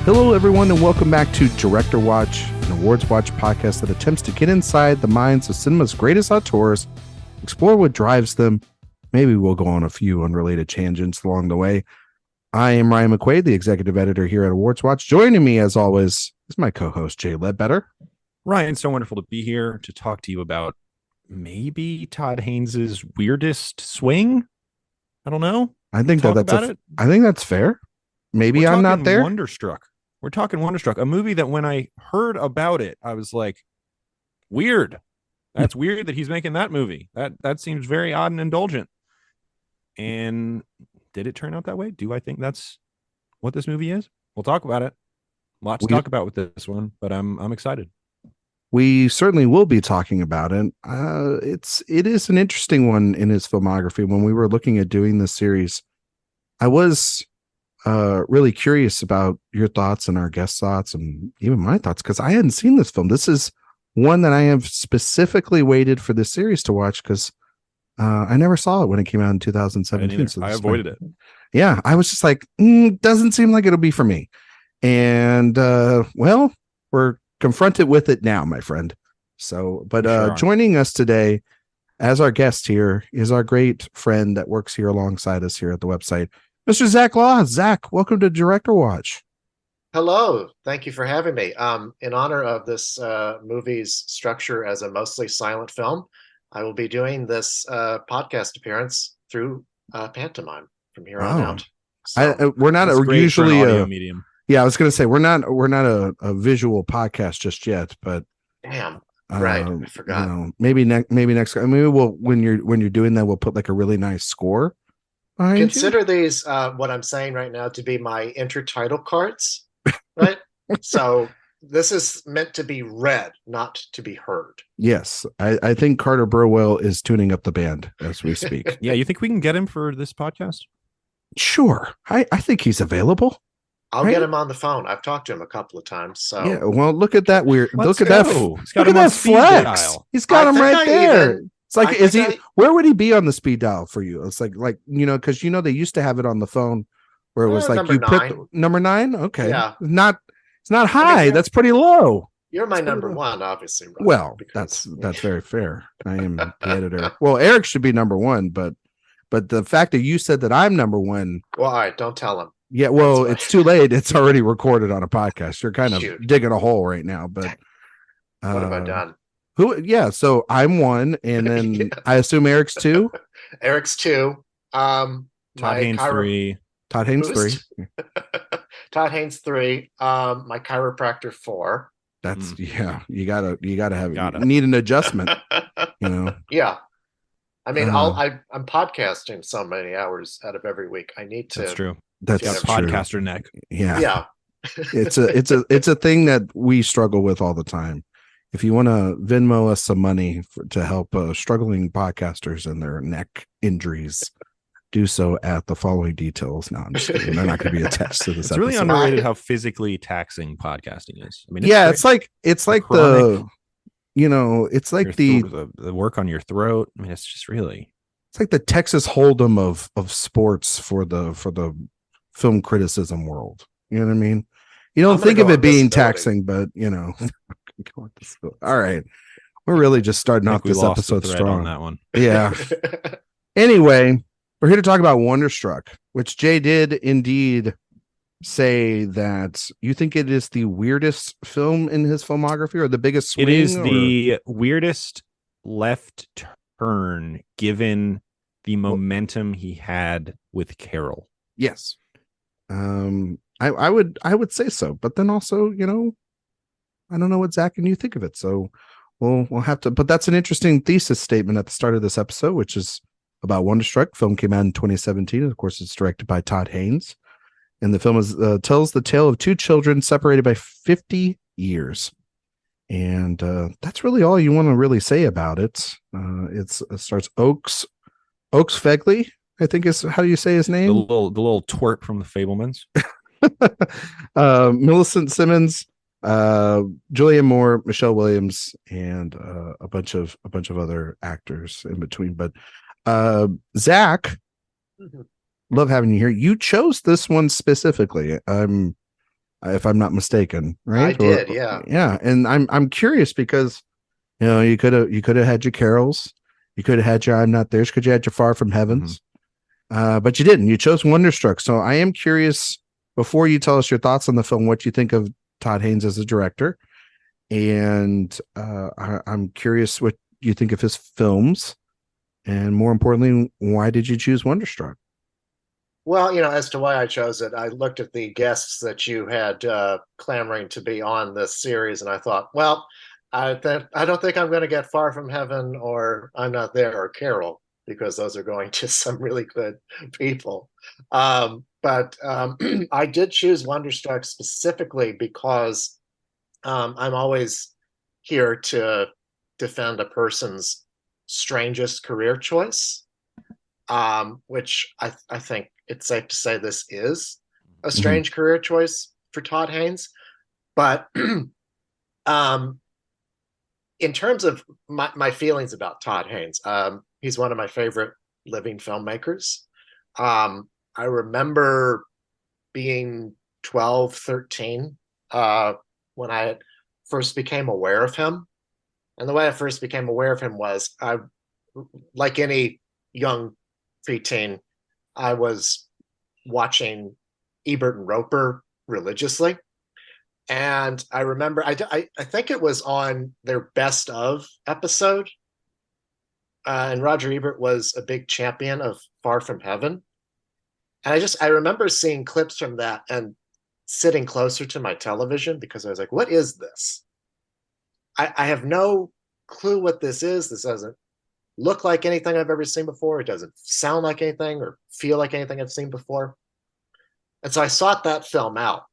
Hello, everyone, and welcome back to Director Watch, an Awards Watch podcast that attempts to get inside the minds of cinema's greatest auteurs, explore what drives them. Maybe we'll go on a few unrelated tangents along the way. I am Ryan McQuade, the executive editor here at Awards Watch. Joining me, as always, is my co-host, Jay Ledbetter. Ryan, so wonderful to be here to talk to you about maybe Todd Haynes' weirdest swing. I don't know. I think that's fair. Maybe I'm not there. Wonderstruck. We're talking Wonderstruck, a movie that when I heard about it, I was like, weird. That's weird that he's making that movie. That seems very odd and indulgent. And did it turn out that way? Do I think that's what this movie is? We'll talk about it. Lots to talk about with this one, but I'm excited. We certainly will be talking about it. It is an interesting one in his filmography. When we were looking at doing this series, I was really curious about your thoughts and our guest thoughts and even my thoughts, because I hadn't seen this film. This is one that I have specifically waited for this series to watch because I never saw it when it came out in 2017. So I avoided it. Yeah, I was just like, doesn't seem like it'll be for me. And well, we're confronted with it now, my friend. So, but joining us today as our guest here is our great friend that works here alongside us here at the website, Mr. Zach Law. Zach, welcome to Director Watch. Hello. Thank you for having me. In honor of this movie's structure as a mostly silent film, I will be doing this podcast appearance through pantomime from here on out. So, we're not usually an audio medium. Yeah, I was going to say we're not a visual podcast just yet, but damn. Right. I forgot. Maybe next. Maybe when you're doing that, we'll put like a really nice score. Consider these what I'm saying right now to be my intertitle cards, right? So this is meant to be read, not to be heard. Yes, I think Carter Burwell is tuning up the band as we speak. Yeah, you think we can get him for this podcast? Sure, I think he's available. I'll get him on the phone. I've talked to him a couple of times. So yeah, well, look at that weird. Look at that flex. Dial. He's got him right there. It's like, where would he be on the speed dial for you? It's like, because they used to have it on the phone where it was like number you 9. put number 9. Okay. Yeah. It's not high. That's pretty low. You're my number 1, obviously. Right? Well, that's very fair. I am the editor. Well, Eric should be number 1, but the fact that you said that I'm number 1. Well, all right. Don't tell him. Yeah. Well, it's too late. It's already recorded on a podcast. You're kind of digging a hole right now, but what have I done? So I'm 1, and then I assume Eric's 2. Eric's 2. Todd Haynes 3. Todd Haynes 3. Todd Haynes 3. My chiropractor 4. That's you gotta have you need an adjustment. Yeah. I mean, I'm podcasting so many hours out of every week. I need to. That's true. That's podcaster neck. Yeah. Yeah. it's a thing that we struggle with all the time. If you want to Venmo us some money to help struggling podcasters and their neck injuries, do so at the following details. No, I'm just kidding. They're not going to be attached to this. It's really underrated how physically taxing podcasting is. I mean, it's like the work on your throat. I mean, it's just really. It's like the Texas Hold'em of sports for the film criticism world. You know what I mean? You don't think of it being taxing, but all right, we're really just starting off this episode strong on that one. Yeah. Anyway, we're here to talk about Wonderstruck, which Jay did indeed say that you think it is the weirdest film in his filmography, or the biggest swing. It is the weirdest left turn given the momentum he had with Carol. Yes. I would say so, but then also, I don't know what Zach and you think of it, so we'll have to. But that's an interesting thesis statement at the start of this episode, which is about Wonderstruck. Film came out in 2017. Of course, it's directed by Todd Haynes, and the film tells the tale of 2 children separated by 50 years, and that's really all you want to really say about it. It starts Oaks Fegley, I think is how do you say his name? The little twerp from the Fablemans. Millicent, Simmonds, Julianne Moore, Michelle Williams, and a bunch of other actors in between. But Zach, love having you here. You chose this one specifically. I'm if I'm not mistaken, I right? did, yeah. Yeah, and I'm curious because you could have had your carols, you could have had your I'm not theirs, could you had your far from heavens, but you didn't. You chose Wonderstruck. So I am curious, before you tell us your thoughts on the film, what you think of Todd Haynes as a director, and I'm curious what you think of his films, and more importantly, why did you choose Wonderstruck? Well, as to why I chose it, I looked at the guests that you had clamoring to be on this series, and I thought, well, I don't think I'm going to get Far From Heaven or I'm Not There or Carol, because those are going to some really good people. But I did choose Wonderstruck specifically because I'm always here to defend a person's strangest career choice, which I think it's safe to say this is a strange career choice for Todd Haynes. But in terms of my feelings about Todd Haynes, he's one of my favorite living filmmakers. I remember being 12, 13 when I first became aware of him. And the way I first became aware of him was, like any young preteen, I was watching Ebert and Roper religiously. And I remember, I think it was on their best of episode. And Roger Ebert was a big champion of Far From Heaven. And I remember seeing clips from that and sitting closer to my television because I was like, what is this? I have no clue what this is. This doesn't look like anything I've ever seen before. It doesn't sound like anything or feel like anything I've seen before. And so I sought that film out,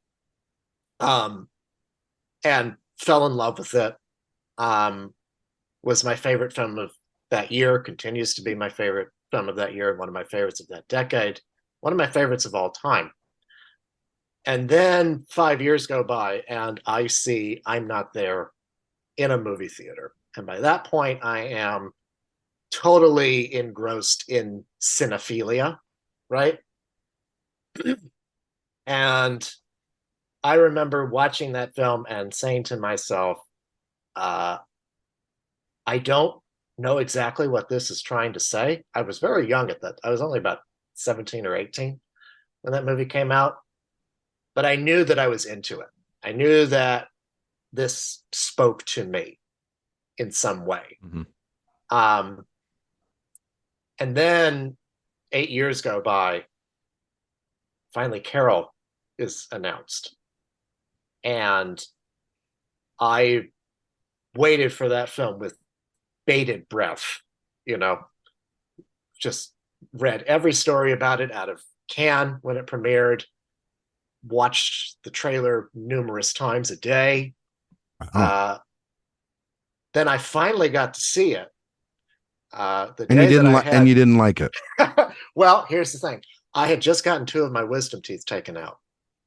and fell in love with it. Was my favorite film of that year, continues to be my favorite film of that year, one of my favorites of that decade, one of my favorites of all time. And then 5 years go by and I see I'm Not There in a movie theater. And by that point, I am totally engrossed in cinephilia, right? And I remember watching that film and saying to myself, I don't know exactly what this is trying to say. I was very young at that. I was only about 17 or 18 when that movie came out, but I knew that I was into it. I knew that this spoke to me in some way. And then 8 years go by. Finally, Carol is announced. And I waited for that film with bated breath, just read every story about it out of Cannes when it premiered, watched the trailer numerous times a day. Then I finally got to see it. The And day that I had, you didn't like it. Well, here's the thing. I had just gotten 2 of my wisdom teeth taken out.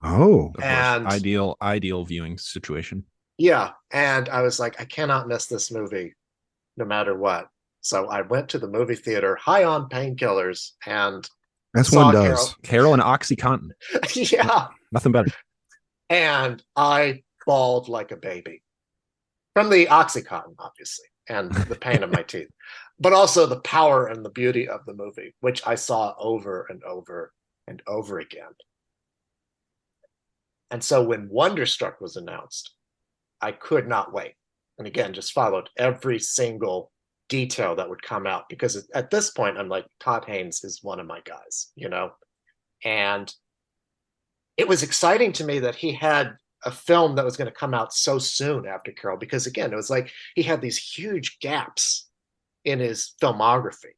Oh, and ideal viewing situation. Yeah, and I was like, I cannot miss this movie, no matter what. So I went to the movie theater, high on painkillers, and as saw one does. Carol and OxyContin. Yeah, Nothing better. And I bawled like a baby from the OxyContin, obviously, and the pain of my teeth, but also the power and the beauty of the movie, which I saw over and over and over again. And so when Wonderstruck was announced, I could not wait. And again, just followed every single detail that would come out, because at this point, I'm like, Todd Haynes is one of my guys, And it was exciting to me that he had a film that was going to come out so soon after Carol, because again, it was like he had these huge gaps in his filmography.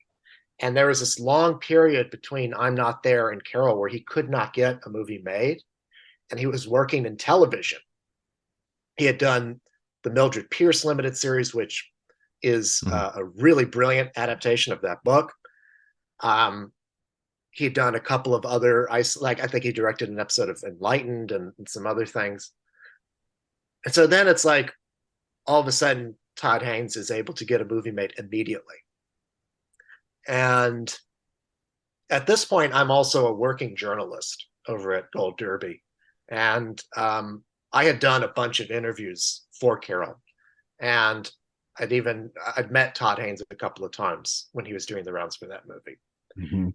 And there was this long period between I'm Not There and Carol where he could not get a movie made. And he was working in television. He had done the Mildred Pierce limited series, which is a really brilliant adaptation of that book. He had done a couple of other, I think he directed an episode of Enlightened and some other things. And so then it's like, all of a sudden, Todd Haynes is able to get a movie made immediately. And at this point, I'm also a working journalist over at Gold Derby. And I had done a bunch of interviews for Carol, and I'd met Todd Haynes a couple of times when he was doing the rounds for that movie. Mm-hmm.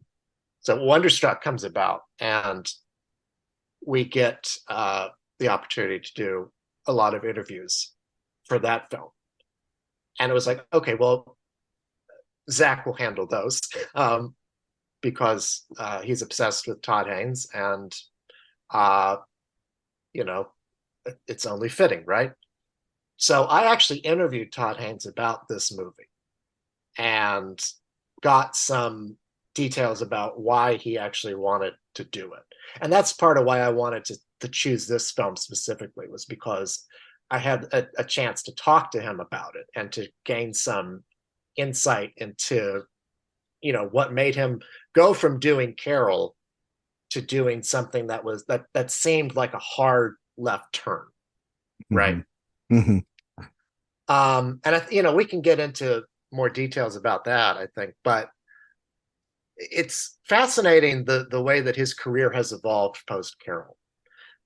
So Wonderstruck comes about, and we get the opportunity to do a lot of interviews for that film. And it was like, okay, well, Zach will handle those because he's obsessed with Todd Haynes, and it's only fitting, right? So I actually interviewed Todd Haynes about this movie and got some details about why he actually wanted to do it. And that's part of why I wanted to choose this film specifically, was because I had a chance to talk to him about it and to gain some insight into, what made him go from doing Carol to doing something that seemed like a hard left turn, right? Mm-hmm. And we can get into more details about that, I think, but it's fascinating the way that his career has evolved post Carol,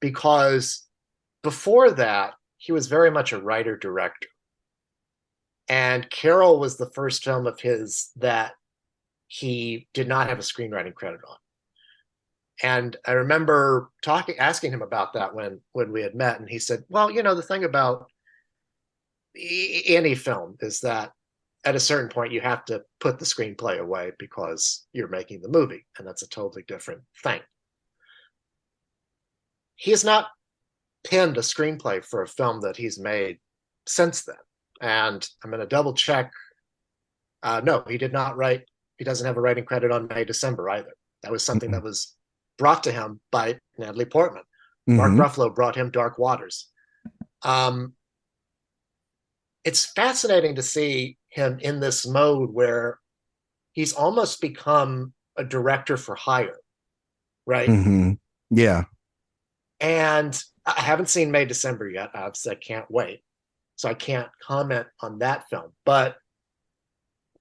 because before that he was very much a writer director, and Carol was the first film of his that he did not have a screenwriting credit on. And I remember asking him about that when we had met, and he said, well, the thing about any film is that at a certain point you have to put the screenplay away because you're making the movie, and that's a totally different thing. He has not penned a screenplay for a film that he's made since then, and I'm going to double check. No, he did not write. He doesn't have a writing credit on May December either. That was something that was brought to him by Natalie Portman. Mark Ruffalo brought him Dark Waters. It's fascinating to see him in this mode where he's almost become a director for hire, right? Mm-hmm. Yeah. And I haven't seen May December yet. Obviously, I can't wait. So I can't comment on that film. But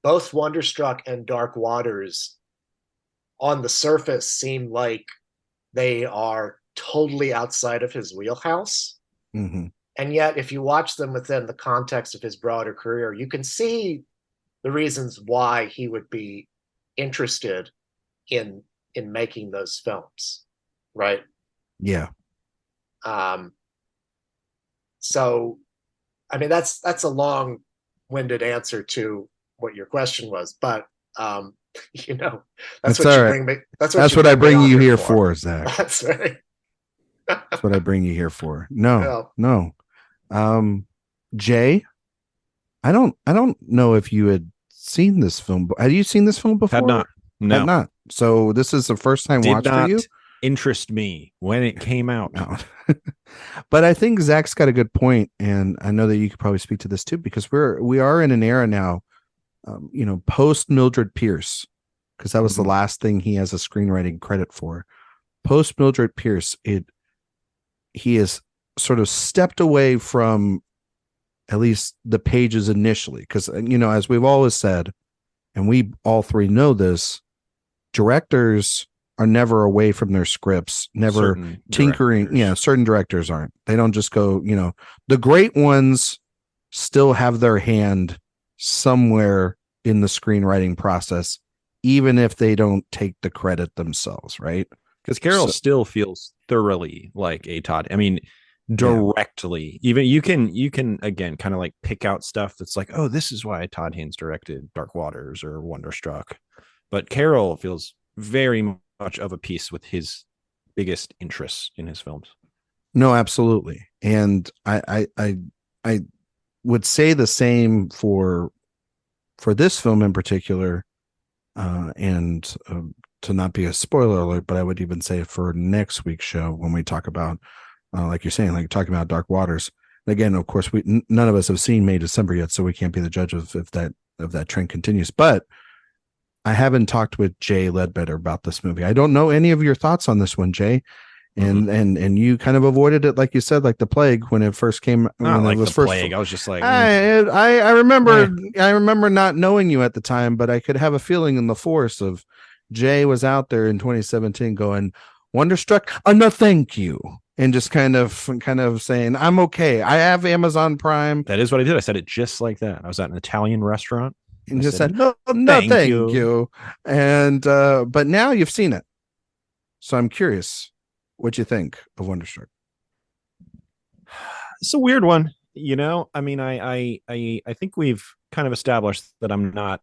both Wonderstruck and Dark Waters on the surface seem like they are totally outside of his wheelhouse. Mm-hmm. And yet, if you watch them within the context of his broader career, you can see the reasons why he would be interested in making those films, right? Yeah. So, I mean, that's a long-winded answer to what your question was, but that's what you bring me. That's what I bring you here for, Zach. That's right. That's what I bring you here for. No. Jay, I don't know if you had seen this film. Had you seen this film before? Had not. No. Had not. So this is the first time watch for you? Interest me when it came out. No. But I think Zach's got a good point, and I know that you could probably speak to this too, because we are in an era now, post Mildred Pierce, because that was the last thing he has a screenwriting credit for. Post Mildred Pierce, he has sort of stepped away from at least the pages initially, because as we've always said, and we all three know this, directors are never away from their scripts, never certain tinkering. Directors. Yeah, certain directors aren't. They don't just go, the great ones still have their hand somewhere in the screenwriting process, even if they don't take the credit themselves, right? Because Carol still feels thoroughly like a Todd. I mean, directly. Yeah. Even you can again kind of like pick out stuff that's like, oh, this is why Todd Haynes directed Dark Waters or Wonderstruck. But Carol feels very much of a piece with his biggest interests in his films. No, absolutely. And I would say the same for this film in particular, and to not be a spoiler alert, but I would even say for next week's show when we talk about, like you're saying, like talking about Dark Waters. Again, of course, none of us have seen May December yet, so we can't be the judge of if that trend continues. But I haven't talked with Jay Ledbetter about this movie. I don't know any of your thoughts on this one, Jay. And you kind of avoided it, like you said, like the plague when it first came. Not like it was the first plague. I was just like, I remember not knowing you at the time, but I could have a feeling in the force of Jay was out there in 2017 going, Wonderstruck, no, thank you. and just kind of saying, I'm okay. I have Amazon Prime. That is what I did. I said it just like that. I was at an Italian restaurant And I just said, no, no, thank thank you. you. And but now you've seen it. So I'm curious what you think of Wonderstruck. It's a weird one, you know. I mean, I think we've kind of established that I'm not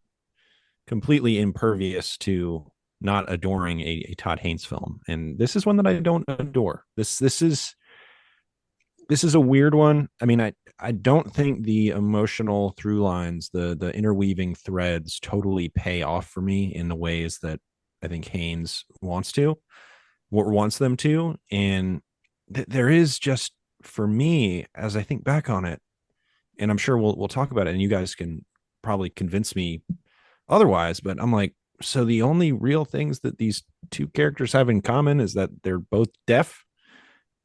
completely impervious to not adoring a Todd Haynes film, and this is one that I don't adore. This is a weird one. I mean, I don't think the emotional through lines, the interweaving threads, totally pay off for me in the ways that I think Haynes wants them to, and there is just, for me, as I think back on it, and I'm sure we'll talk about it, and you guys can probably convince me otherwise, but I'm like, so the only real things that these two characters have in common is that they're both deaf,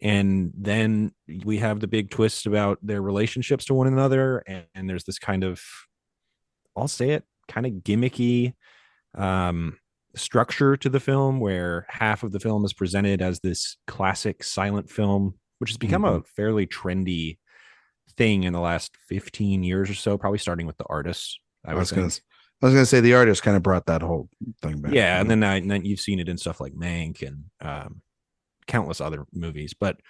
and then we have the big twist about their relationships to one another, and there's this kind of, I'll say it, kind of gimmicky structure to the film where half of the film is presented as this classic silent film, which has become a fairly trendy thing in the last 15 years or so, probably starting with The Artist. I was gonna say The Artist kind of brought that whole thing back. Yeah, and then you've seen it in stuff like Mank and countless other movies, but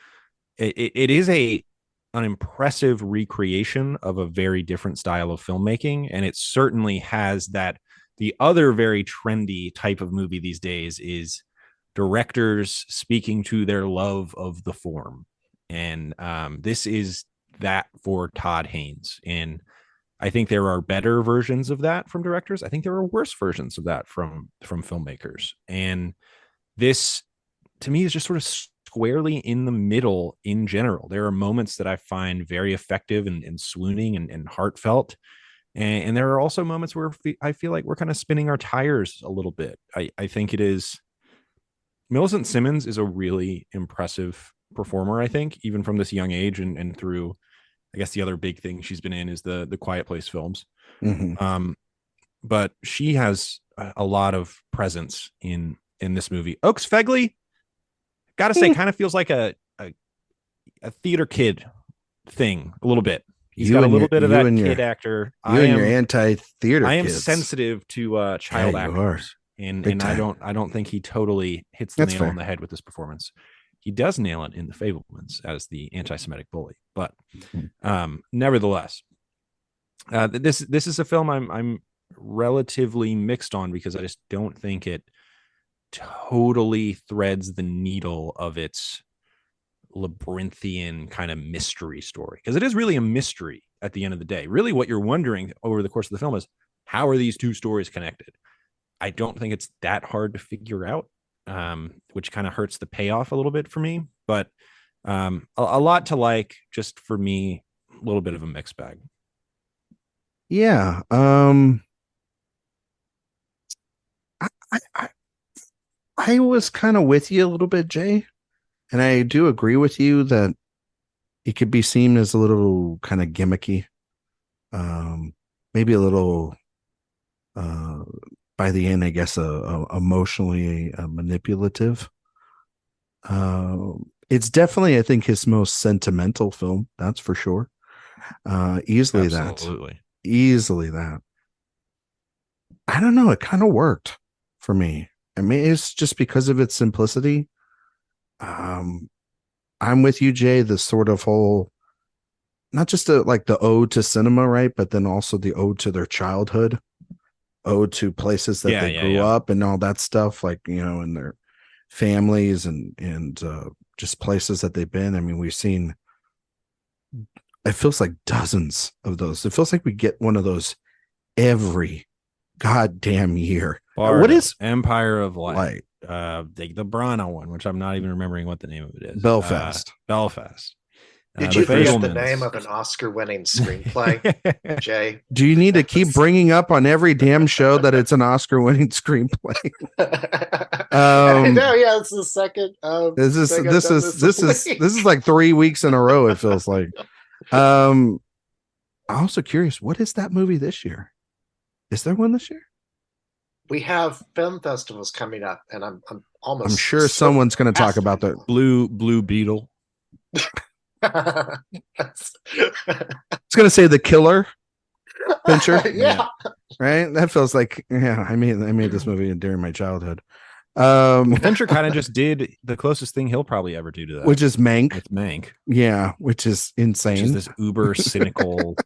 it is an impressive recreation of a very different style of filmmaking, and it certainly has that. The other very trendy type of movie these days is directors speaking to their love of the form, and this is that for Todd Haynes. And I think there are better versions of that from directors. I think there are worse versions of that from filmmakers. And this, to me, is just sort of squarely in the middle in general. There are moments that I find very effective and swooning and heartfelt. And there are also moments where I feel like we're kind of spinning our tires a little bit. I think it is. Millicent Simmonds is a really impressive performer, I think, even from this young age and through, I guess the other big thing she's been in is the Quiet Place films. But she has a lot of presence in this movie. Oaks Fegley, gotta say, kind of feels like a theater kid thing a little bit. He's got a little bit of that kid actor. Your anti-theater. I am kids. sensitive to child actors, and I don't think he totally hits the nail on the head with this performance. He does nail it in The Fabelmans as the anti-Semitic bully, but nevertheless, this is a film I'm relatively mixed on because I just don't think it totally threads the needle of its labyrinthian kind of mystery story, because it is really a mystery at the end of the day. Really what you're wondering over the course of the film is, how are these two stories connected? I don't think it's that hard to figure out, which kind of hurts the payoff a little bit for me, but a lot to like. Just for me, a little bit of a mixed bag. Yeah. I was kind of with you a little bit, Jay. And I do agree with you that it could be seen as a little kind of gimmicky, maybe a little, by the end, I guess, emotionally manipulative. It's definitely, I think, his most sentimental film. That's for sure. Easily that. I don't know. It kind of worked for me. I mean, it's just because of its simplicity. I'm with you, Jay. The sort of whole, not just like the ode to cinema, right? But then also the ode to their childhood, ode to places that they grew up and all that stuff, like, you know, and their families and just places that they've been. I mean, we've seen, it feels like dozens of those. It feels like we get one of those every goddamn year. What is Empire of Light? The Brana one, which I'm not even remembering what the name of it is. Belfast. Did you forget the name of an Oscar-winning screenplay, Jay? Do you need to keep bringing up on every damn show that it's an Oscar-winning screenplay? No, yeah, it's the second. This is like 3 weeks in a row. It feels like. I'm also curious, what is that movie this year? Is there one this year? We have film festivals coming up, and I'm sure someone's going to talk about the Blue Beetle. That's- It's gonna say The Killer, Fincher. yeah. Right? That feels like, yeah, I made this movie during my childhood. Well, Fincher kind of just did the closest thing he'll probably ever do to that, Which is Mank. with Mank, Yeah, which is insane. which is this uber cynical.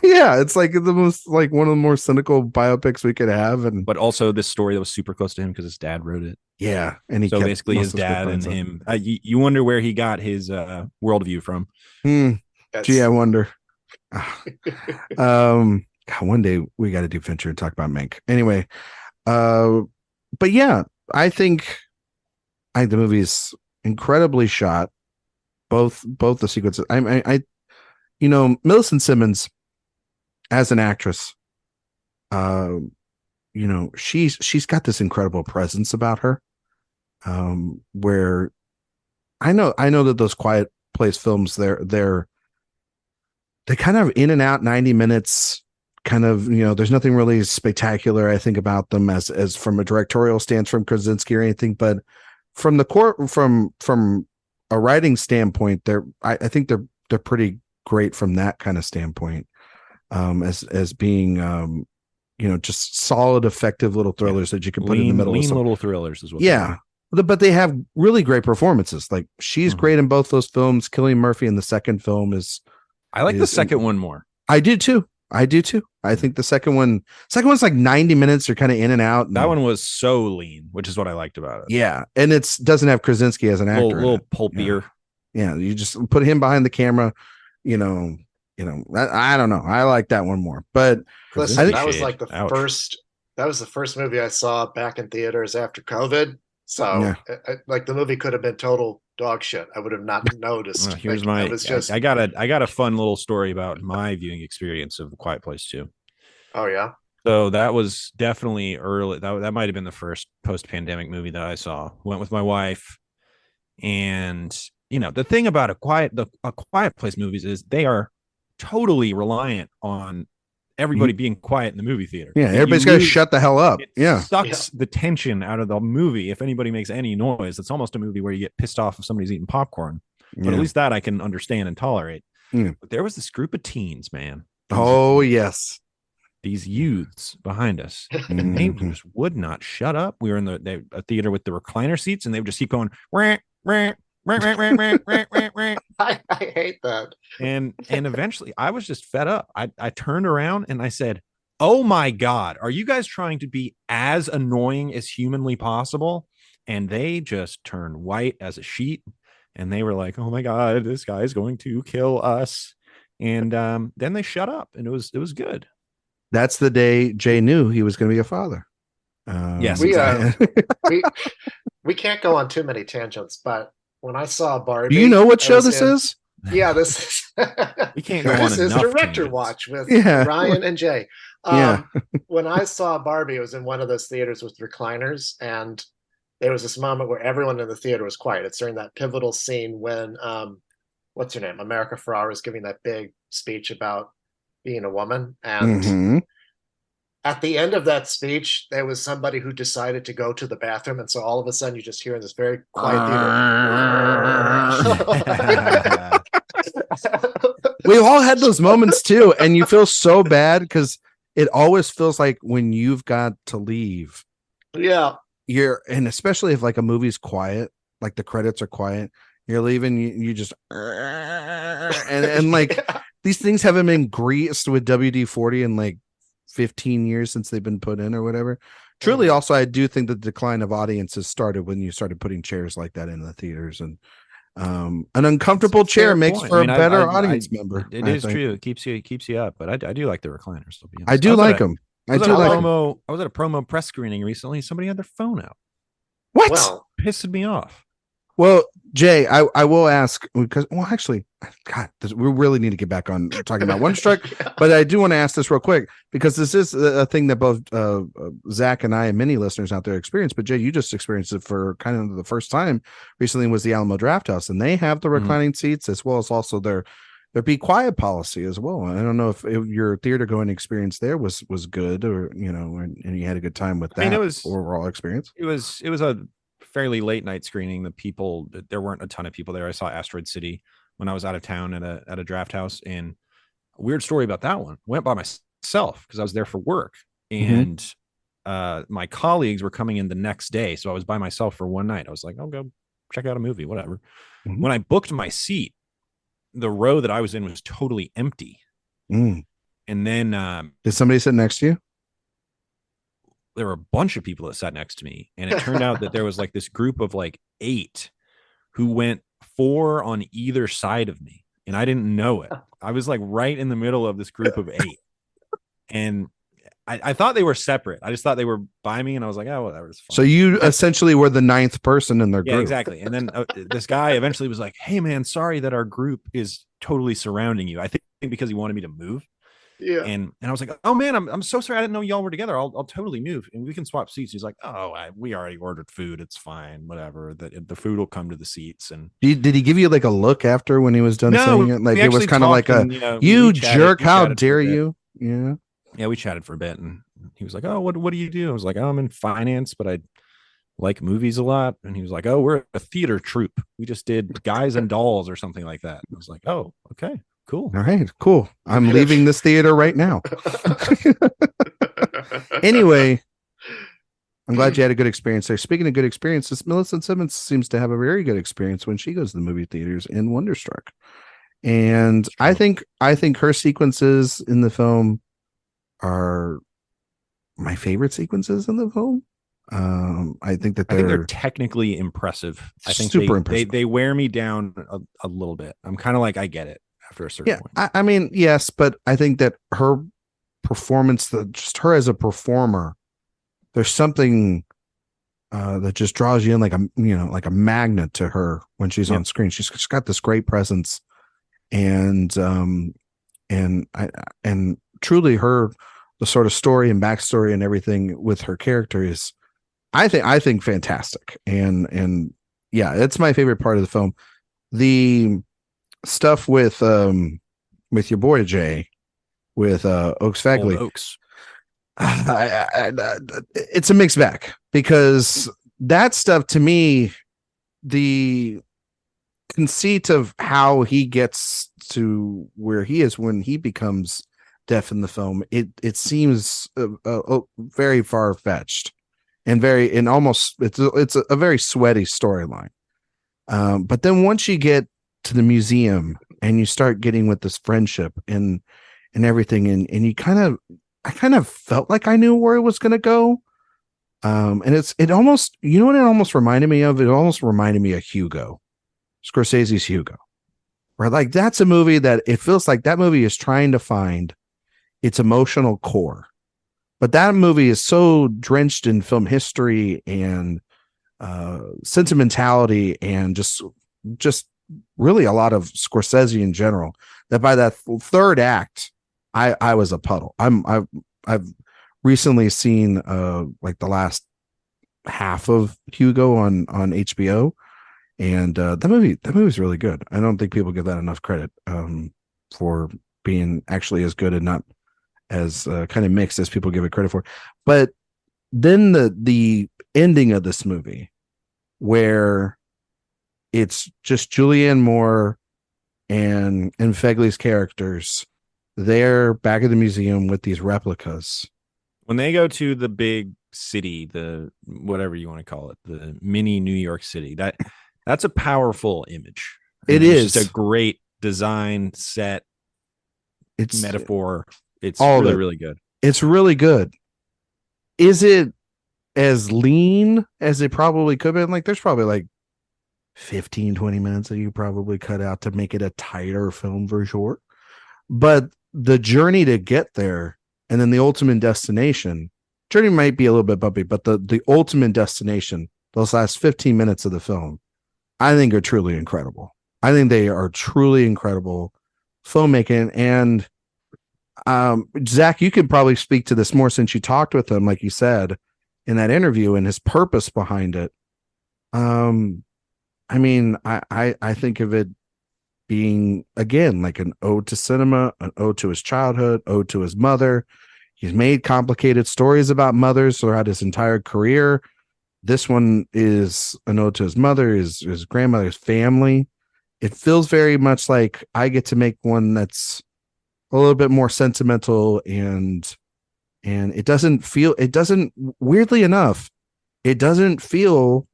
Yeah, it's like the most, like one of the more cynical biopics we could have, and But also this story that was super close to him because his dad wrote it. yeah, and he So kept basically most his of the script dad by and himself. him, you wonder where he got his worldview from. Gee, I wonder. God, one day we got to do Fincher and talk about Mank. Anyway, but yeah, I think the movie's incredibly shot. Both the sequences. You know, Millicent Simmonds as an actress, you know, she's got this incredible presence about her, where I know that those Quiet Place films, they're kind of in and out, 90 minutes, kind of, you know, there's nothing really spectacular, I think, about them as from a directorial stance from Krasinski or anything, but from the core, from a writing standpoint, I think they're pretty great from that kind of standpoint, as being, you know, just solid, effective little thrillers that you can put in the middle of some little thrillers as well. Yeah, but they have really great performances. Like she's great in both those films. Cillian Murphy in the second film I like the second one more. I do too. I think the second one's like 90 minutes. You're kind of in and out. And That one was so lean, which is what I liked about it. yeah, and it's doesn't have Krasinski as an A actor. little pulpier. Yeah, you just put him behind the camera. You know. I don't know. I like that one more. But Listen, I think that was like the Ouch. first. That was the first movie I saw back in theaters after COVID. So, Yeah. like the movie could have been total dog shit. I would have not noticed. Well, here's Like, my. it was just. I got a fun little story about my viewing experience of The Quiet Place 2. Oh yeah. So that was definitely early. That might have been the first post-pandemic movie that I saw. Went with my wife, and you know the thing about a Quiet Place movies is they are totally reliant on everybody being quiet in the movie theater. yeah, If everybody's you got to lose- shut the hell up. It Yeah. sucks the tension out of the movie if anybody makes any noise. It's almost a movie where you get pissed off if somebody's eating popcorn. But Yeah. at least that I can understand and tolerate. Yeah. But there was this group of teens, man. Oh yes. These youths behind us, and they Mhm. just would not shut up. We were in a theater with the recliner seats, and they would just keep going, rah, rah, rah, rah, rah, rah, rah, rah, rah. I hate that. And eventually I was just fed up. I turned around and I said, oh my God, are you guys trying to be as annoying as humanly possible? And they just turned white as a sheet. And they were like, oh my God, this guy is going to kill us. And then they shut up, and it was good. That's the day Jay knew he was going to be a father. Yes, We, exactly. we can't go on too many tangents, but when I saw Barbie, Do you know what I show was this in- is? Yeah, this is. We can't go on This is enough Director tangents. Watch with Yeah. Ryan and Jay. Yeah. When I saw Barbie, it was in one of those theaters with recliners, and there was this moment where everyone in the theater was quiet. It's during that pivotal scene when what's her name? America Ferrera is giving that big speech about being a woman. And Mhm. at the end of that speech, there was somebody who decided to go to the bathroom. And so all of a sudden you just hear in this very quiet theater. We've all had those moments too, and you feel so bad because it always feels like when you've got to leave, Yeah. and especially if like a movie's quiet, like the credits are quiet, you're leaving, you just and like these things haven't been greased with WD-40 in like 15 years since they've been put in or whatever. Truly, also, I do think the decline of audiences started when you started putting chairs like that in the theaters, and an uncomfortable It's a chair fair makes point. for I mean, a better I- audience member. It I is think. true. It keeps you up, but I do like the recliners. To be honest. I do was at like a- them. I I was, do at a like 'em. promo, I was at a promo press screening recently. Somebody had their phone out. What? Well, Pissed me off. Well, Jay, I will ask because, well, actually, God, we really need to get back on talking about Wonderstruck, yeah. but I do want to ask this real quick because this is a thing that both Zach and I and many listeners out there experience. But Jay, you just experienced it for kind of the first time recently. Was the Alamo Drafthouse, and they have the reclining seats as well as also their be quiet policy as well. I don't know if your theater going experience there was good, or and you had a good time with that. I mean, it was overall experience. It was a fairly late night screening. There weren't a ton of people there. I saw Asteroid City when I was out of town at a draft house. And a weird story about that one. Went by myself because I was there for work. And my colleagues were coming in the next day. So I was by myself for one night. I was like, I'll go check out a movie, whatever. When I booked my seat, the row that I was in was totally empty. And then did somebody sit next to you? There were a bunch of people that sat next to me. And it turned out that there was like this group of like 8 who went 4 on either side of me. And I didn't know it. I was like right in the middle of this group of 8. And I thought they were separate. I just thought they were by me, and I was like, oh, whatever. It's fine. So you essentially were the 9th person in their group. Yeah, exactly. And then this guy eventually was like, hey, man, sorry that our group is totally surrounding you. I think because he wanted me to move. Yeah. And I was like, oh, man, I'm so sorry. I didn't know y'all were together. I'll totally move, and we can swap seats. He's like, oh, we already ordered food. It's fine. Whatever. The food will come to the seats. And did he give you like a look after when he was done saying it? Like it was kind of like you jerk, how dare you? Yeah. Yeah, we chatted for a bit, and he was like, oh, what do you do? I was like, oh, I'm in finance, but I like movies a lot. And he was like, oh, we're a theater troupe. We just did Guys and Dolls or something like that. I was like, oh, okay, cool. All right, cool. I'm leaving this theater right now. Anyway, I'm glad you had a good experience there. Speaking of good experiences, Millicent Simmonds seems to have a very good experience when she goes to the movie theaters in Wonderstruck. And I think her sequences in the film are my favorite sequences in the film. I think they're technically impressive. I think super impressive. They wear me down a little bit. I'm kind of like, I get it after a certain point. I mean, yes, but I think that her performance, just her as a performer, there's something that just draws you in like a magnet to her when she's on screen. She's got this great presence, and truly the sort of story and backstory and everything with her character is, I think fantastic. And yeah, it's my favorite part of the film. The stuff with your boy Jay, with Oaks Fegley. Oaks. It's a mixed bag, because that stuff, to me, the conceit of how he gets to where he is when he becomes deaf in the film, it seems very far-fetched and almost it's a very sweaty storyline. But then once you get to the museum and you start getting with this friendship and everything, and I kind of felt like I knew where it was going to go. And it almost, you know what it almost reminded me of? It almost reminded me of Hugo, Scorsese's Hugo, where like that's a movie that it feels like that movie is trying to find its emotional core. But that movie is so drenched in film history and sentimentality and just really a lot of Scorsese in general, that by that third act, I was a puddle. I've recently seen like the last half of Hugo on HBO, and that movie is really good. I don't think people give that enough credit for being actually as good and not as kind of mixed as people give it credit for. But then the ending of this movie, where it's just Julianne Moore and Fegley's characters, they're back at the museum with these replicas. When they go to the big city, the whatever you want to call it, the mini New York City, that's a powerful image. It is just a great design set. It's metaphor. It's all really, really good. It's really good. Is it as lean as it probably could have been? Like, there's probably like 15, 20 minutes that you probably cut out to make it a tighter film for sure. But the journey to get there, and then the ultimate destination, journey might be a little bit bumpy, but the ultimate destination, those last 15 minutes of the film, I think are truly incredible. I think they are truly incredible filmmaking. And Zach, you could probably speak to this more since you talked with him, like you said in that interview, and his purpose behind it. I mean, I think of it being, again, like an ode to cinema, an ode to his childhood, ode to his mother. He's made complicated stories about mothers throughout his entire career. This one is an ode to his mother, his grandmother's family. It feels very much like I get to make one that's a little bit more sentimental, and it doesn't weirdly enough, it doesn't feel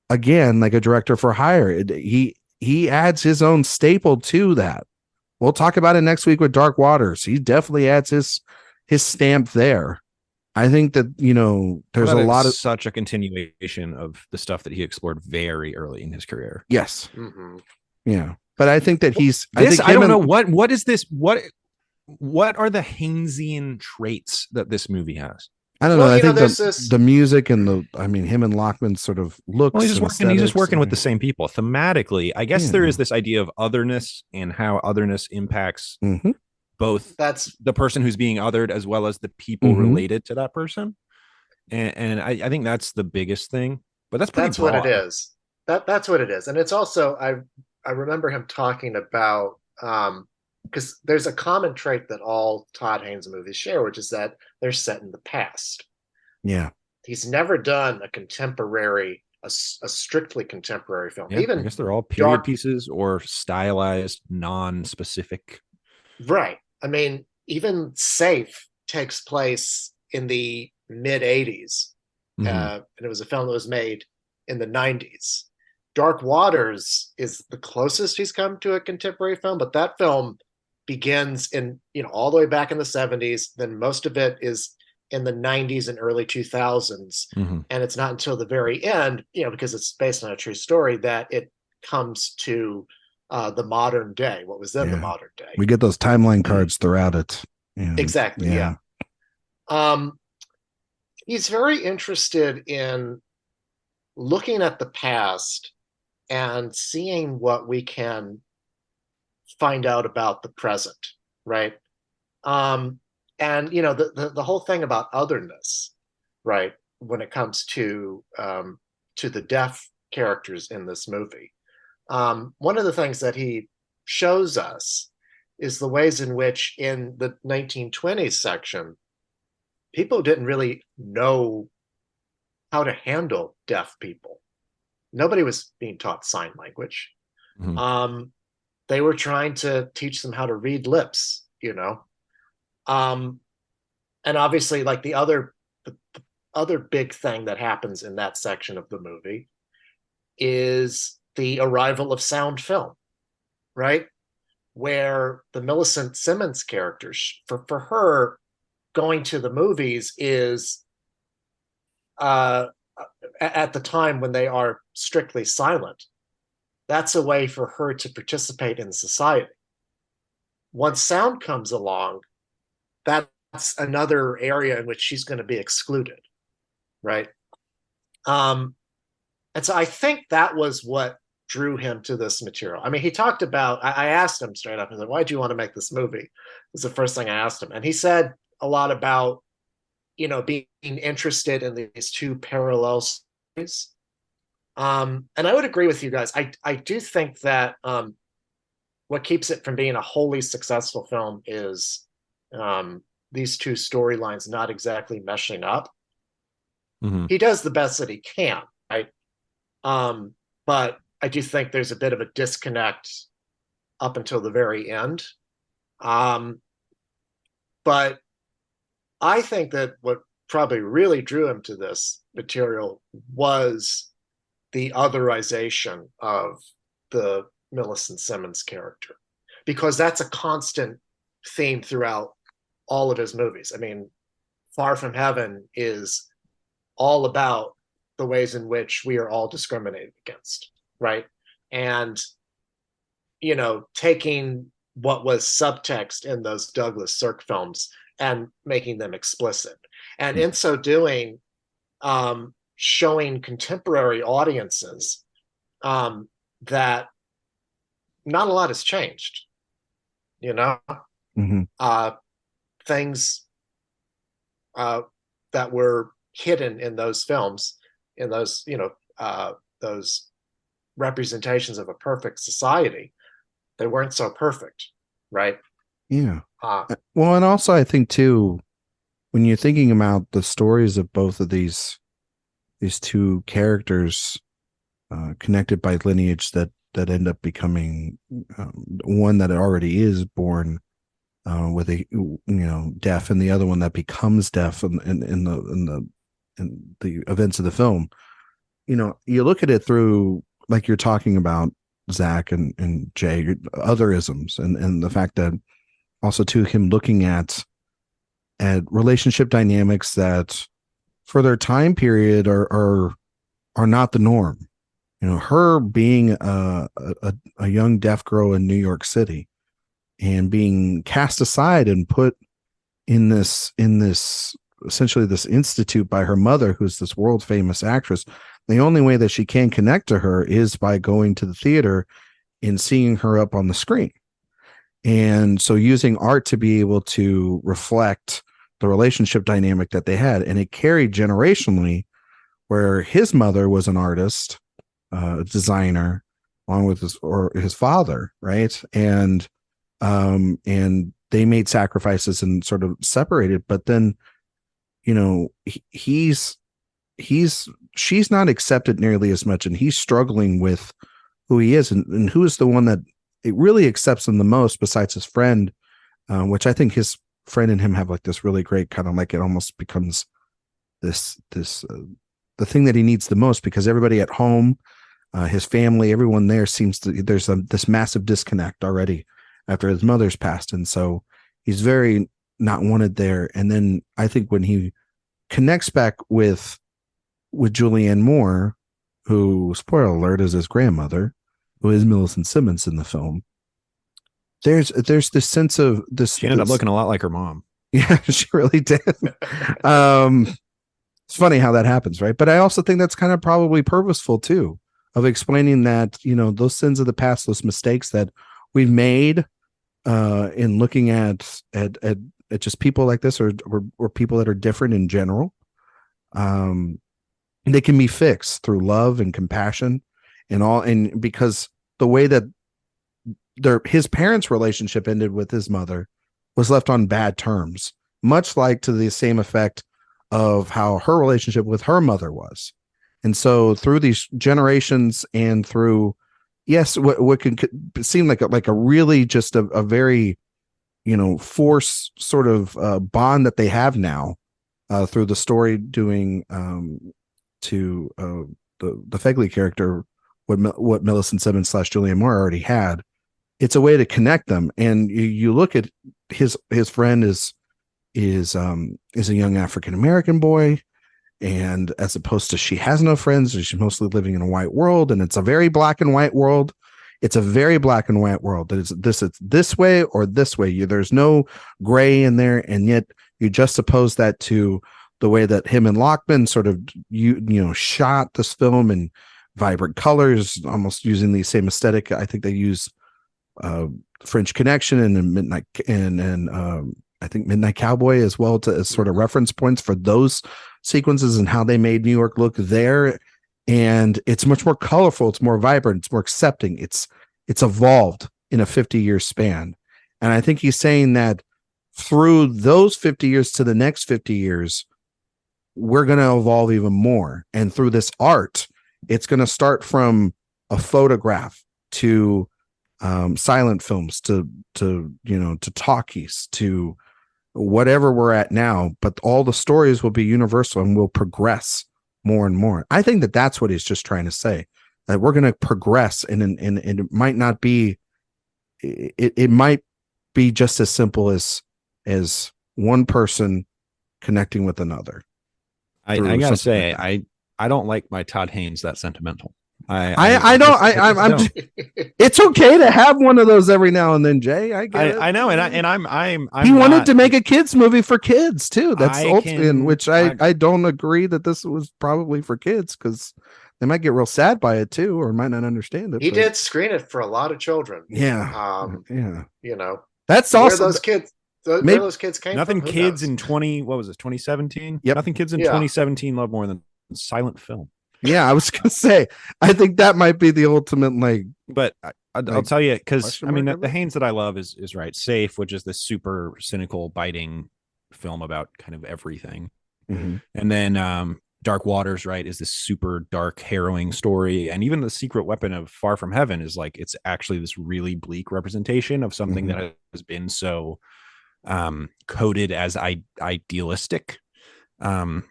again like a director for hire. He adds his own staple to that. We'll talk about it next week with Dark Waters. He definitely adds his stamp there. I think that, there's a lot of such a continuation of the stuff that he explored very early in his career. yes. Mm-hmm. Yeah. But I think that I don't know what is this? What are the Haynesian traits that this movie has? I don't know. I think the music and him and Lachman sort of looks. Well, he's just working with the same people thematically. I guess there is this idea of otherness and how otherness impacts both the person who's being othered as well as the people related to that person. And I think that's the biggest thing. But that's what it is. That's what it is. And it's also I remember him talking about because there's a common trait that all Todd Haynes movies share, which is that they're set in the past. Yeah. He's never done a strictly contemporary film. Yeah, Even I guess they're all period pieces or stylized, non-specific. Right. I mean, even Safe takes place in the mid 80s. And it was a film that was made in the 90s. Dark Waters is the closest he's come to a contemporary film, but that film begins in, all the way back in the 70s. Then most of it is in the 90s and early 2000s. And it's not until the very end, because it's based on a true story, that it comes to the modern day, what was then the modern day. We get those timeline cards throughout it. Exactly. Yeah. He's very interested in looking at the past and seeing what we can find out about the present, right? And the whole thing about otherness, right? When it comes to the deaf characters in this movie, one of the things that he shows us is the ways in which in the 1920s section, people didn't really know how to handle deaf people. Nobody was being taught sign language. They were trying to teach them how to read lips, and obviously, like the other big thing that happens in that section of the movie is the arrival of sound film, right? Where the Millicent Simmonds character, for her, going to the movies is at the time when they are strictly silent. That's a way for her to participate in society. Once sound comes along, that's another area in which she's going to be excluded, right? And so I think that was what drew him to this material. I mean, he talked about, I asked him straight up, I said, why do you want to make this movie? It was the first thing I asked him. And he said a lot about, being interested in these two parallel stories. And I would agree with you guys. I do think that what keeps it from being a wholly successful film is these two storylines not exactly meshing up. He does the best that he can, right? But I do think there's a bit of a disconnect up until the very end. But I think that what probably really drew him to this material was the otherization of the Millicent Simmonds character, because that's a constant theme throughout all of his movies. I mean, Far From Heaven is all about the ways in which we are all discriminated against, right? And, taking what was subtext in those Douglas Sirk films and making them explicit. And in so doing, showing contemporary audiences that not a lot has changed, things that were hidden in those films, in those, those representations of a perfect society, they weren't so perfect, right? Yeah. Well, and also I think too, when you're thinking about the stories of both of these characters connected by lineage that end up becoming one that already is born with a deaf, and the other one that becomes deaf in the events of the film. You look at it through, like you're talking about, Zach and Jay, other isms, and the fact that also to him looking at relationship dynamics that for their time period are not the norm. Her being a young deaf girl in New York City and being cast aside and put in this essentially this institute by her mother, who's this world famous actress. The only way that she can connect to her is by going to the theater and seeing her up on the screen. And so using art to be able to reflect the relationship dynamic that they had. And it carried generationally, where his mother was an artist, designer, along with his father, right? And they made sacrifices and sort of separated. But then, she's not accepted nearly as much, and he's struggling with who he is, and who is the one that it really accepts him the most besides his friend, which I think his friend and him have like this really great kind of like, it almost becomes this the thing that he needs the most, because everybody at home, his family, everyone there seems to, there's this massive disconnect already after his mother's passed, and so he's very not wanted there. And then I think when he connects back with Julianne Moore, who, spoiler alert, is his grandmother, who is Millicent Simmonds in the film, there's this sense of this. She ended up looking a lot like her mom. Yeah, she really did. It's funny how that happens, right? But I also think that's kind of probably purposeful too, of explaining that, those sins of the past, those mistakes that we've made in looking at just people like this, or people that are different in general. They can be fixed through love and compassion and because the way that his parents' relationship ended with his mother was left on bad terms, much like to the same effect of how her relationship with her mother was. And so through these generations and through, yes, what can seem like a really just a very, force sort of bond that they have now through the story doing to the Fegley character, what Millicent Simmonds / Julianne Moore already had. It's a way to connect them. And you look at his friend is a young African-American boy, and as opposed to, she has no friends, she's mostly living in a white world, and it's a very black and white world. It's a very black and white world. It's this way or this way. There's no gray in there. And yet you juxtapose that to the way that him and Lachman sort of shot this film in vibrant colors, almost using the same aesthetic. I think they use French Connection and Midnight and I think Midnight Cowboy as well as sort of reference points for those sequences and how they made New York look there. And it's much more colorful. It's more vibrant. It's more accepting. It's evolved in a 50-year span. And I think he's saying that through those 50 years to the next 50 years, we're going to evolve even more. And through this art, it's going to start from a photograph to silent films to talkies to whatever we're at now. But all the stories will be universal and will progress more and more. I think that that's what he's just trying to say, that we're going to progress, and it might not be, it might be just as simple as one person connecting with another. I gotta say, like I don't like my Todd Haynes that sentimental. It's okay to have one of those every now and then, Jay. I know, and I'm he wanted to make a kids movie for kids too. That's in which I don't agree that this was probably for kids, because they might get real sad by it too, or might not understand it. He did screen it for a lot of children. Yeah. That's awesome. Where those kids, where those kids came nothing from. Kids in 2017. Yep. Nothing kids in 2017 love more than silent film. Yeah, I was gonna say, I think that might be the ultimate, but I'll tell you, because the Haynes that I love is right. Safe, which is this super cynical, biting film about kind of everything. Mm-hmm. And then Dark Waters, right, is this super dark, harrowing story. And even The Secret Weapon of Far From Heaven is like, it's actually this really bleak representation of something that has been so coded as idealistic,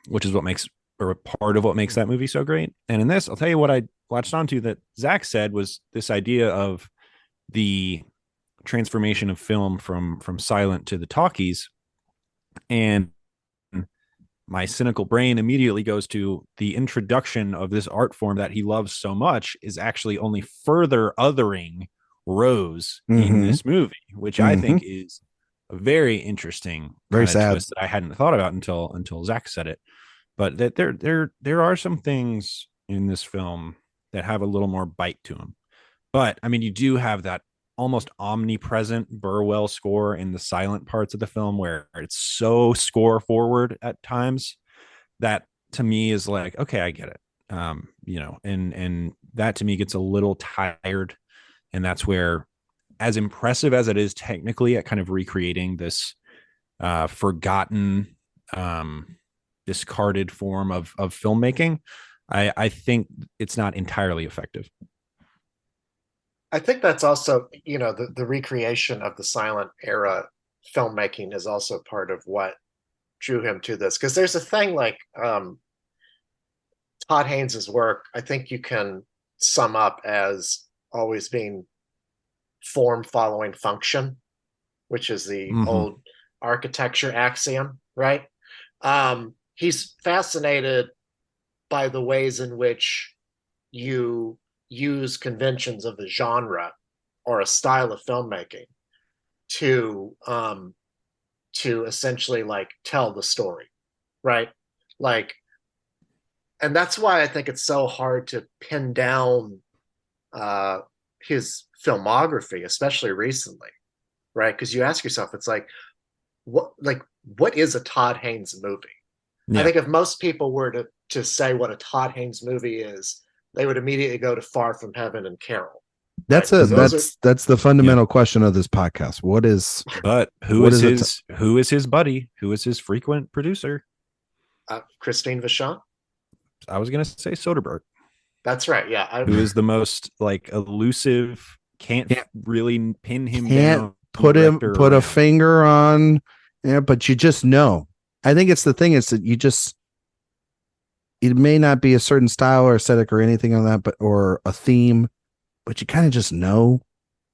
which is what makes, or part of what makes that movie so great. And in this, I'll tell you what I latched onto that Zach said was this idea of the transformation of film from silent to the talkies. And my cynical brain immediately goes to the introduction of this art form that he loves so much is actually only further othering Rose in this movie, which I think is a very interesting very kind of sad twist that I hadn't thought about until Zach said it. But that there are some things in this film that have a little more bite to them. But I mean, you do have that almost omnipresent Burwell score in the silent parts of the film where it's so score forward at times that to me is like, okay, I get it. And that to me gets a little tired. And that's where, as impressive as it is technically at kind of recreating this forgotten, discarded form of filmmaking, I think it's not entirely effective. I think that's also, the recreation of the silent era filmmaking is also part of what drew him to this. Because there's a thing like Todd Haynes's work, I think you can sum up as always being form following function, which is the old architecture axiom, right? He's fascinated by the ways in which you use conventions of the genre or a style of filmmaking to essentially like tell the story, right? Like, and that's why I think it's so hard to pin down his filmography, especially recently, right? Because you ask yourself, it's like, what is a Todd Haynes movie? Yeah. I think if most people were to say what a Todd Haynes movie is, they would immediately go to Far From Heaven and Carol. That's that's the fundamental question of this podcast. What is? But who is his buddy? Who is his frequent producer? Christine Vachon. I was gonna say Soderbergh. That's right. Yeah. Who is the most like elusive? Can't really pin him down. Put a finger on. Yeah, but you just know. I think it's the thing is that it may not be a certain style or aesthetic or anything on that, or a theme, but you kind of just know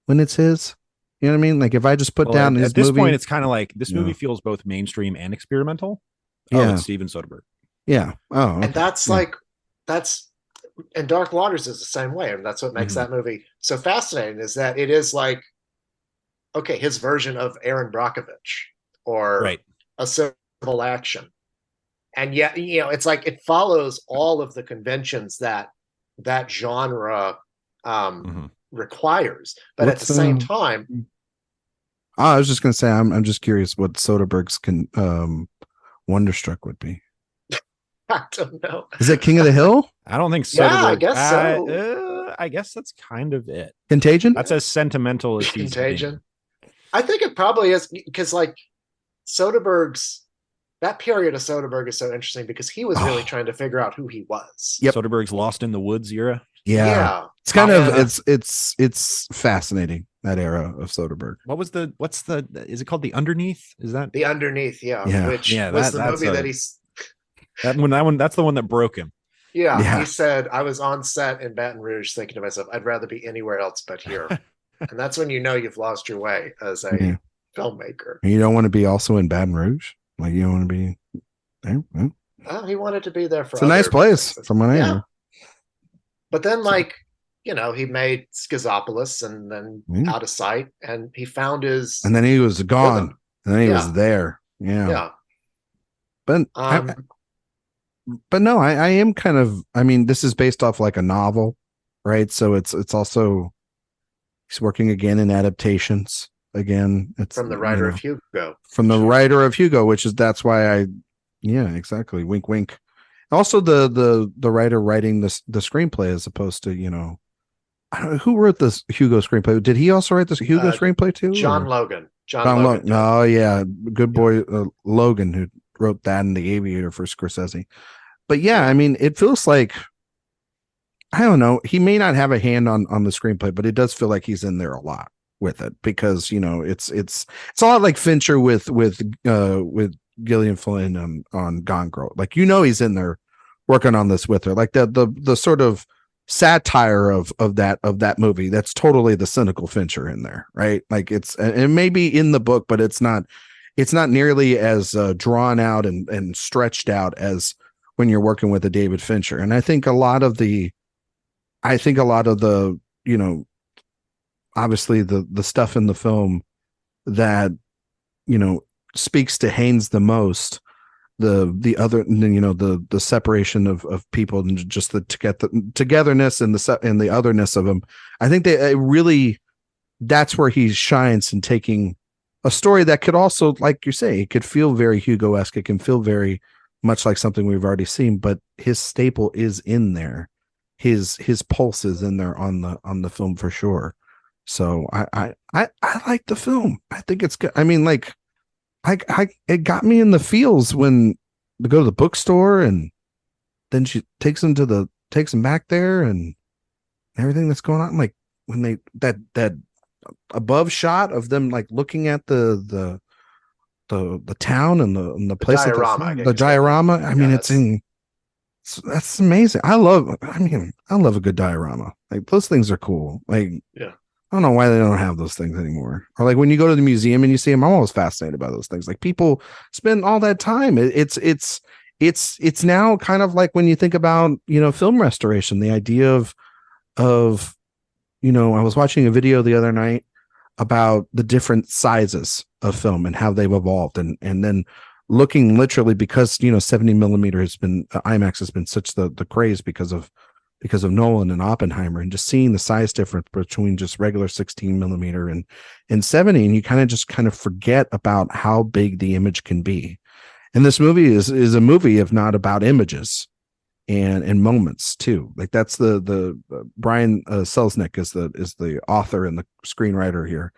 when it's his. You know what I mean? Like if I just put down his at this movie, point, it's kind of like this movie feels both mainstream and experimental. Yeah, it's Steven Soderbergh. Yeah. Oh, okay. And that's and Dark Waters is the same way, and that's what makes that movie so fascinating. Is that it is like, okay, his version of Aaron Brockovich or a Civil Action. And yet, it's like it follows all of the conventions that genre requires. But at the same time, I was just going to say, I'm just curious what Soderbergh's Wonderstruck would be. I don't know. Is it King of the Hill? I don't think Soderbergh. Yeah, I guess so. I guess that's kind of it. Contagion? That's as sentimental as Contagion. I think it probably is, because like that period of Soderbergh is so interesting because he was really trying to figure out who he was. Yep. Soderbergh's Lost in the Woods era. Yeah. It's kind of it's fascinating, that era of Soderbergh. What's the is it called The Underneath? Is that The Underneath? Yeah. Which was the movie that he's that's the one that broke him. Yeah. He said, I was on set in Baton Rouge thinking to myself, I'd rather be anywhere else but here. And that's when you've lost your way as a filmmaker. And you don't want to be also in Baton Rouge? Like you don't want to be there? Well, he wanted to be there for it's a nice place from what I hear. But then he made Schizopolis and then Out of Sight, and he found his and then he was gone. Rhythm. And then he was there. Yeah. But but no, I am kind of, I mean, this is based off like a novel, right? So it's also he's working again in adaptations. Again, it's from the writer of Hugo. From the writer of Hugo, that's why exactly. Wink, wink. Also, the writer writing the screenplay as opposed to I don't know who wrote this Hugo screenplay. Did he also write this Hugo screenplay too? John Logan. John Logan. Oh yeah, good boy Logan, who wrote that and The Aviator for Scorsese. But yeah, I mean, it feels like, I don't know. He may not have a hand on the screenplay, but it does feel like he's in there a lot with it, because it's a lot like Fincher with Gillian Flynn on Gone Girl. Like, he's in there working on this with her. Like the sort of satire of that movie. That's totally the cynical Fincher in there, right? Like, it may be in the book, but it's not nearly as drawn out and stretched out as when you're working with a David Fincher. And I think a lot of the obviously the stuff in the film that, speaks to Haynes the most, the other, the separation of people and just the togetherness and the otherness of them. I think that's where he shines in taking a story that could also, like you say, it could feel very Hugo-esque. It can feel very much like something we've already seen, but his staple is in there. His pulse is in there on the film for sure. So I like the film. I think it's good. I mean, like, it got me in the feels when they go to the bookstore, and then she takes him back there and everything that's going on. Like, when they that above shot of them, like, looking at the town and the place, diorama, the diorama. I mean, that's amazing. I love a good diorama. Like, those things are cool. Like, yeah. I don't know why they don't have those things anymore. Or like when you go to the museum and you see them, I'm always fascinated by those things. Like, people spend all that time. It's now kind of like when you think about, film restoration, the idea of, I was watching a video the other night about the different sizes of film and how they've evolved. And then looking literally, because, 70 millimeter IMAX has been such the craze because of Nolan and Oppenheimer, and just seeing the size difference between just regular 16 millimeter and 70. And you kind of forget about how big the image can be. And this movie is a movie, if not about images and moments too. Like, that's the Brian Selznick is the author and the screenwriter here.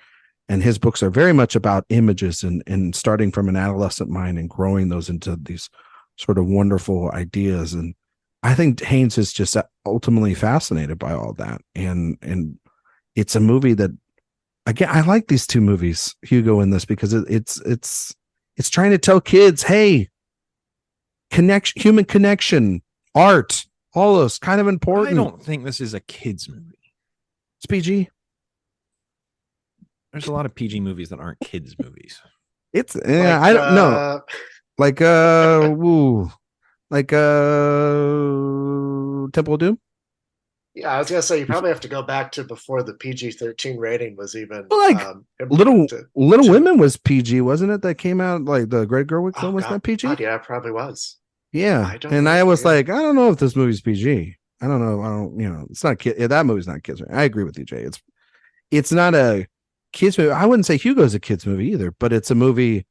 And his books are very much about images and starting from an adolescent mind and growing those into these sort of wonderful ideas. And I think Haynes is just ultimately fascinated by all that. And it's a movie that, again, I like these two movies, Hugo, in this, because it's trying to tell kids, hey, human connection, art, all those kind of important. I don't think this is a kids movie. It's PG. There's a lot of PG movies that aren't kids movies. It's I don't know. Like Temple of Doom. Yeah, I was gonna say you probably have to go back to before the PG-13 rating was even. Little Women was PG, wasn't it? That came out, like, the Greg Gerwig film, was that PG? Yeah, it probably was. Yeah, I was like, I don't know if this movie's PG. I don't know. It's not kid. That movie's not kids. I agree with you, Jay. It's not a kids movie. I wouldn't say Hugo's a kids movie either, but it's a movie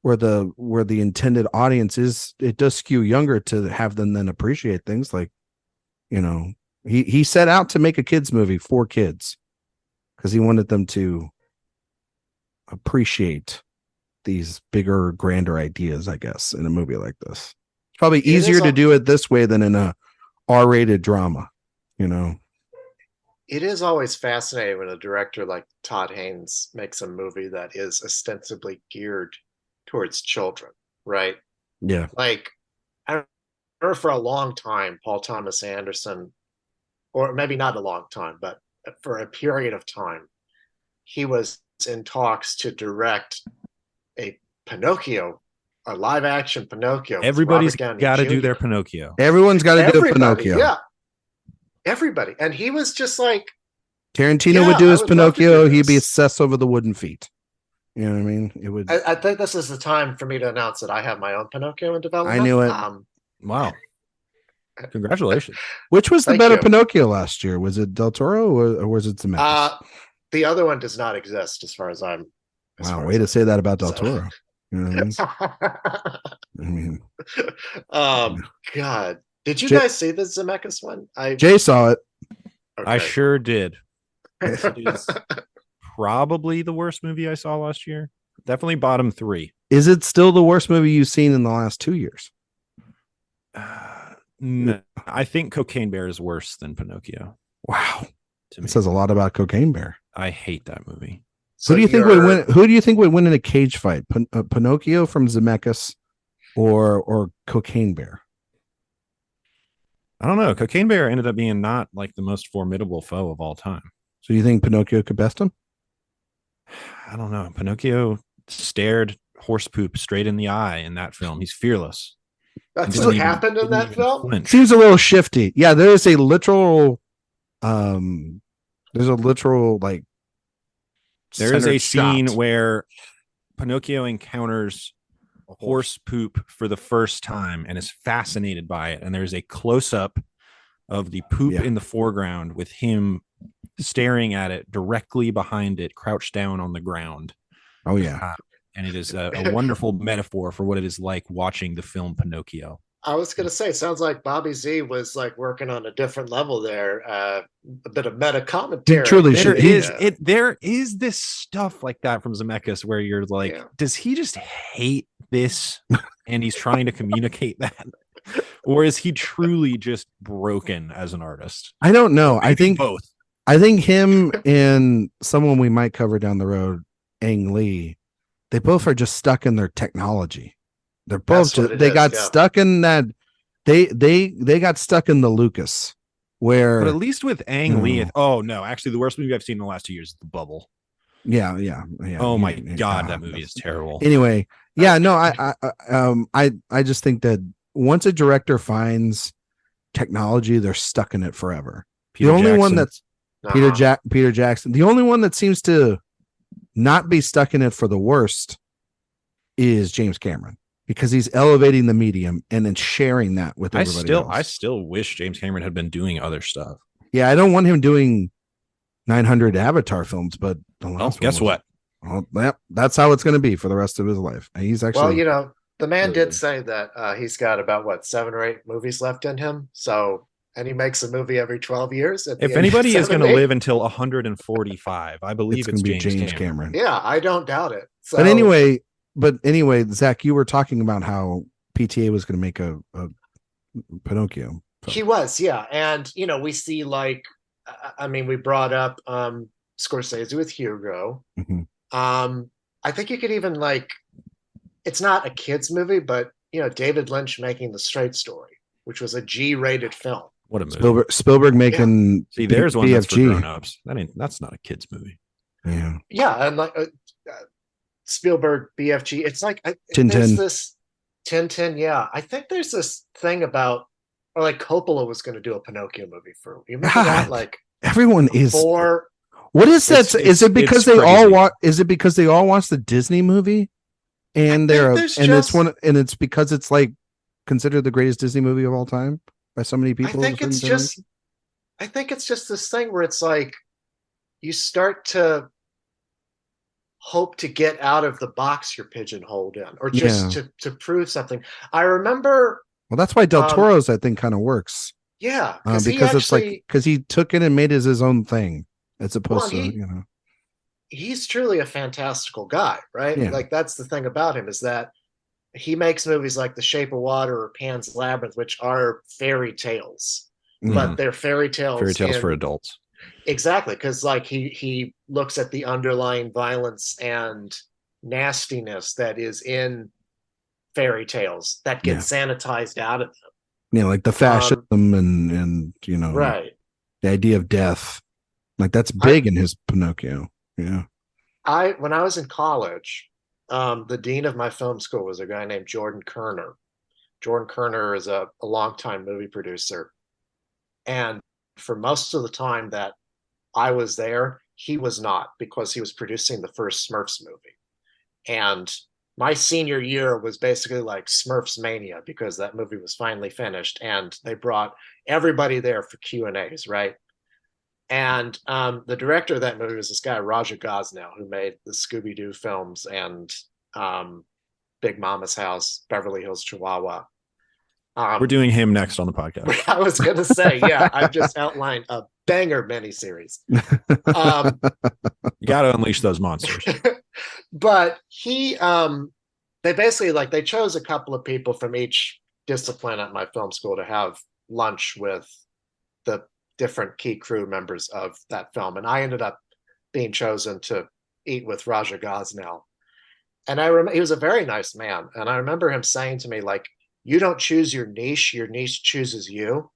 where the intended audience it does skew younger to have them then appreciate things like, he set out to make a kids movie for kids because he wanted them to appreciate these bigger, grander ideas, I guess, in a movie like this. It's probably easier to do it this way than in a R-rated drama, It is always fascinating when a director like Todd Haynes makes a movie that is ostensibly geared towards children, right? Yeah. Like, I remember for a long time, Paul Thomas Anderson, or maybe not a long time, but for a period of time, he was in talks to direct a Pinocchio, a live action Pinocchio. Everybody's got to do their Pinocchio. Everyone's got to do a Pinocchio. Yeah. Everybody. And he was just like, Tarantino would do his Pinocchio. He'd be obsessed over the wooden feet. You know what I mean? It would. I think this is the time for me to announce that I have my own Pinocchio in development. I knew it. Wow. Congratulations. Which was the better Pinocchio last year? Was it Del Toro or was it Zemeckis? The other one does not exist as far as I'm. Wow, way to say that about Del Toro. You know what I mean? God. Did you guys see the Zemeckis one? Jay saw it. Okay. I sure did. It is probably the worst movie I saw last year. Definitely bottom 3. Is it still the worst movie you've seen in the last 2 years? No, I think Cocaine Bear is worse than Pinocchio. Wow, To me, it says a lot about Cocaine Bear. I hate that movie. So Who do you think would win? Who do you think would win in a cage fight? Pinocchio from Zemeckis or Cocaine Bear? I don't know. Cocaine Bear ended up being not like the most formidable foe of all time. So you think Pinocchio could best him? I don't know. Pinocchio stared horse poop straight in the eye in that film. He's fearless. That's Didn't what even- happened in didn't that even film? flinch. Seems a little shifty. Yeah, there is a literal there's a literal like There is a centered scene shot. where Pinocchio encounters horse poop for the first time and is fascinated by it. And there's a close up of the poop Yeah. in the foreground with him staring at it directly behind it, crouched down on the ground. Oh yeah. And it is a wonderful metaphor for what it is like watching the film Pinocchio. I was going to say, sounds like Bobby Z was like working on a different level there. A bit of meta commentary. Truly There should- is Yeah. there is this stuff like that from Zemeckis where you're like, Yeah. does he just hate this and he's trying to communicate that? Or is he truly just broken as an artist? I don't know. I Maybe think both. I think him and someone we might cover down the road, Ang Lee, they both are just stuck in their technology. They're both That's what just, it they is, got yeah. stuck in that they got stuck in the Lucas where But at least with Ang Lee, No. oh no, actually the worst movie I've seen in the last 2 years is The Bubble. yeah. Oh my yeah, god, that movie is terrible. Anyway, yeah, no, I just think that once a director finds technology, they're stuck in it forever. Peter the only one Jackson. that's Uh-huh. Peter Jackson. The only one that seems to not be stuck in it for the worst is James Cameron because he's elevating the medium and then sharing that with everybody else. I still wish James Cameron had been doing other stuff. Yeah, I don't want him doing 900 Avatar films, but the last Well, one guess was- what? Well, that's how it's going to be for the rest of his life. He's actually Well, you know, the man really did good. say that he's got about what 7 or 8 movies left in him. So, and he makes a movie every 12 years. At the If end of anybody is going to 70. live until 145, I believe it's it's going to be James James Cameron. Cameron. Yeah, I don't doubt it. So, But anyway, Zach, you were talking about how PTA was going to make a Pinocchio film. he was, yeah. And, you know, we see like, I mean, we brought up Scorsese with Hugo. Mhm. I think you could even like, it's not a kid's movie, but, you know, David Lynch making The Straight Story, which was a G-rated film. What a movie. Spielberg making See, there's one that's for BFG. grown-ups. That's not a kid's movie. Yeah. Yeah, and like Spielberg, BFG. It's like Tintin. there's this Tintin. Yeah, I think there's this thing about, or like Coppola was going to do a Pinocchio movie for you. Remember that? God, Like Everyone is. before. What is that? It's- Is it because it's they all crazy. watch? Is it because they all watch the Disney movie? And I they're think there's and it's just- one and it's because it's like considered the greatest Disney movie of all time by so many people. I think of a it's certain just. I think it's just this thing where it's like you start to hope to get out of the box you're pigeonholed in, or just to prove something. I remember, Well, that's why Del Um, Toro's I think kind of works yeah, because he it's actually, like because he took it and made it his own thing as opposed Well, to he- he's truly a fantastical guy, right? Yeah. Like that's the thing about him is that he makes movies like The Shape of Water or Pan's Labyrinth, which are fairy tales, but they're fairy tales. Fairy tales in- for adults. Exactly, because like he looks at the underlying violence and nastiness that is in fairy tales that gets sanitized out of them. yeah, like the fascism and you know Right. the idea of death, like that's big in his Pinocchio. Yeah, When I was in college, the dean of my film school was a guy named Jordan Kerner. Jordan Kerner is a longtime movie producer. And for most of the time that I was there, he was not, because he was producing the first Smurfs movie. And my senior year was basically like Smurfs mania, because that movie was finally finished and they brought everybody there for Q&As, right? And the director of that movie was this guy, Raja Gosnell, who made the Scooby-Doo films and Big Mama's House, Beverly Hills Chihuahua. We're doing him next on the podcast. I was going to say, yeah, I've just outlined a banger miniseries. You got to unleash those monsters. But they basically like they chose a couple of people from each discipline at my film school to have lunch with the different key crew members of that film. And I ended up being chosen to eat with Raja Gosnell. And I remember he was a very nice man. And I remember him saying to me, like, you don't choose your niche chooses you.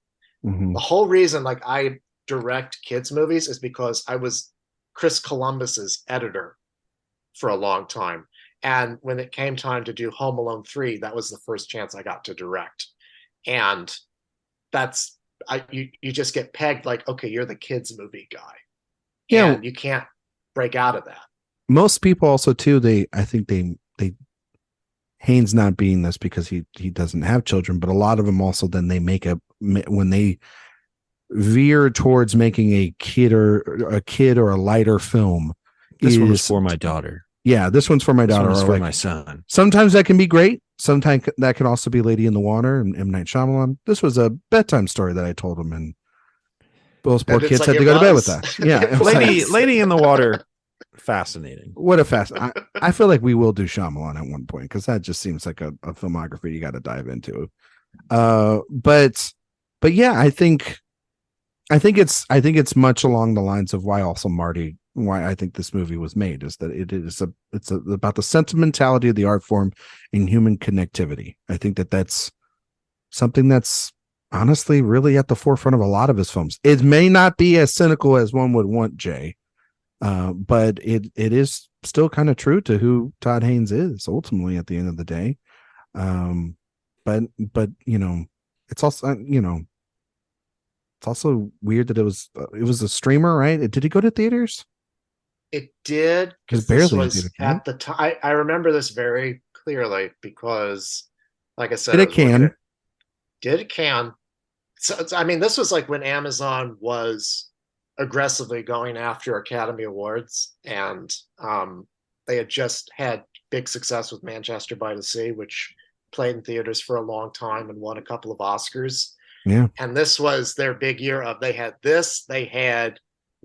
Mhm. The whole reason like I direct kids movies is because I was Chris Columbus's editor for a long time. And when it came time to do Home Alone 3, that was the first chance I got to direct. And that's you just get pegged like, okay, you're the kids movie guy. Yeah. And you can't break out of that. Most people also too, I think they Haynes not being this because he doesn't have children, but a lot of them also then they when they veer towards making a kid or a lighter film. This one was for my daughter. Yeah, this one's for my daughter. This one's or for like, my son. Sometimes that can be great. Sometimes that can also be Lady in the Water and M. Night Shyamalan. This was a bedtime story that I told him, and those poor kids like had to go to bed with that. Yeah, Lady in the Water. Fascinating. What a I feel like we will do Shyamalan at one point because that just seems like a filmography you got to dive into. But yeah, I think it's much along the lines of why I think this movie was made is that it's about the sentimentality of the art form and human connectivity. I think that's something that's honestly really at the forefront of a lot of his films. It may not be as cynical as one would want, Jay. But it is still kind of true to who Todd Haynes is ultimately at the end of the day. But it's also it's also weird that it was a streamer, right? Did he go to theaters? It did, because this was at the time. I remember this very clearly because, like I said, did it can. So I mean, this was like when Amazon was aggressively going after Academy Awards, and they had just had big success with Manchester by the Sea, which played in theaters for a long time and won a couple of Oscars. Yeah, and this was their big year of they had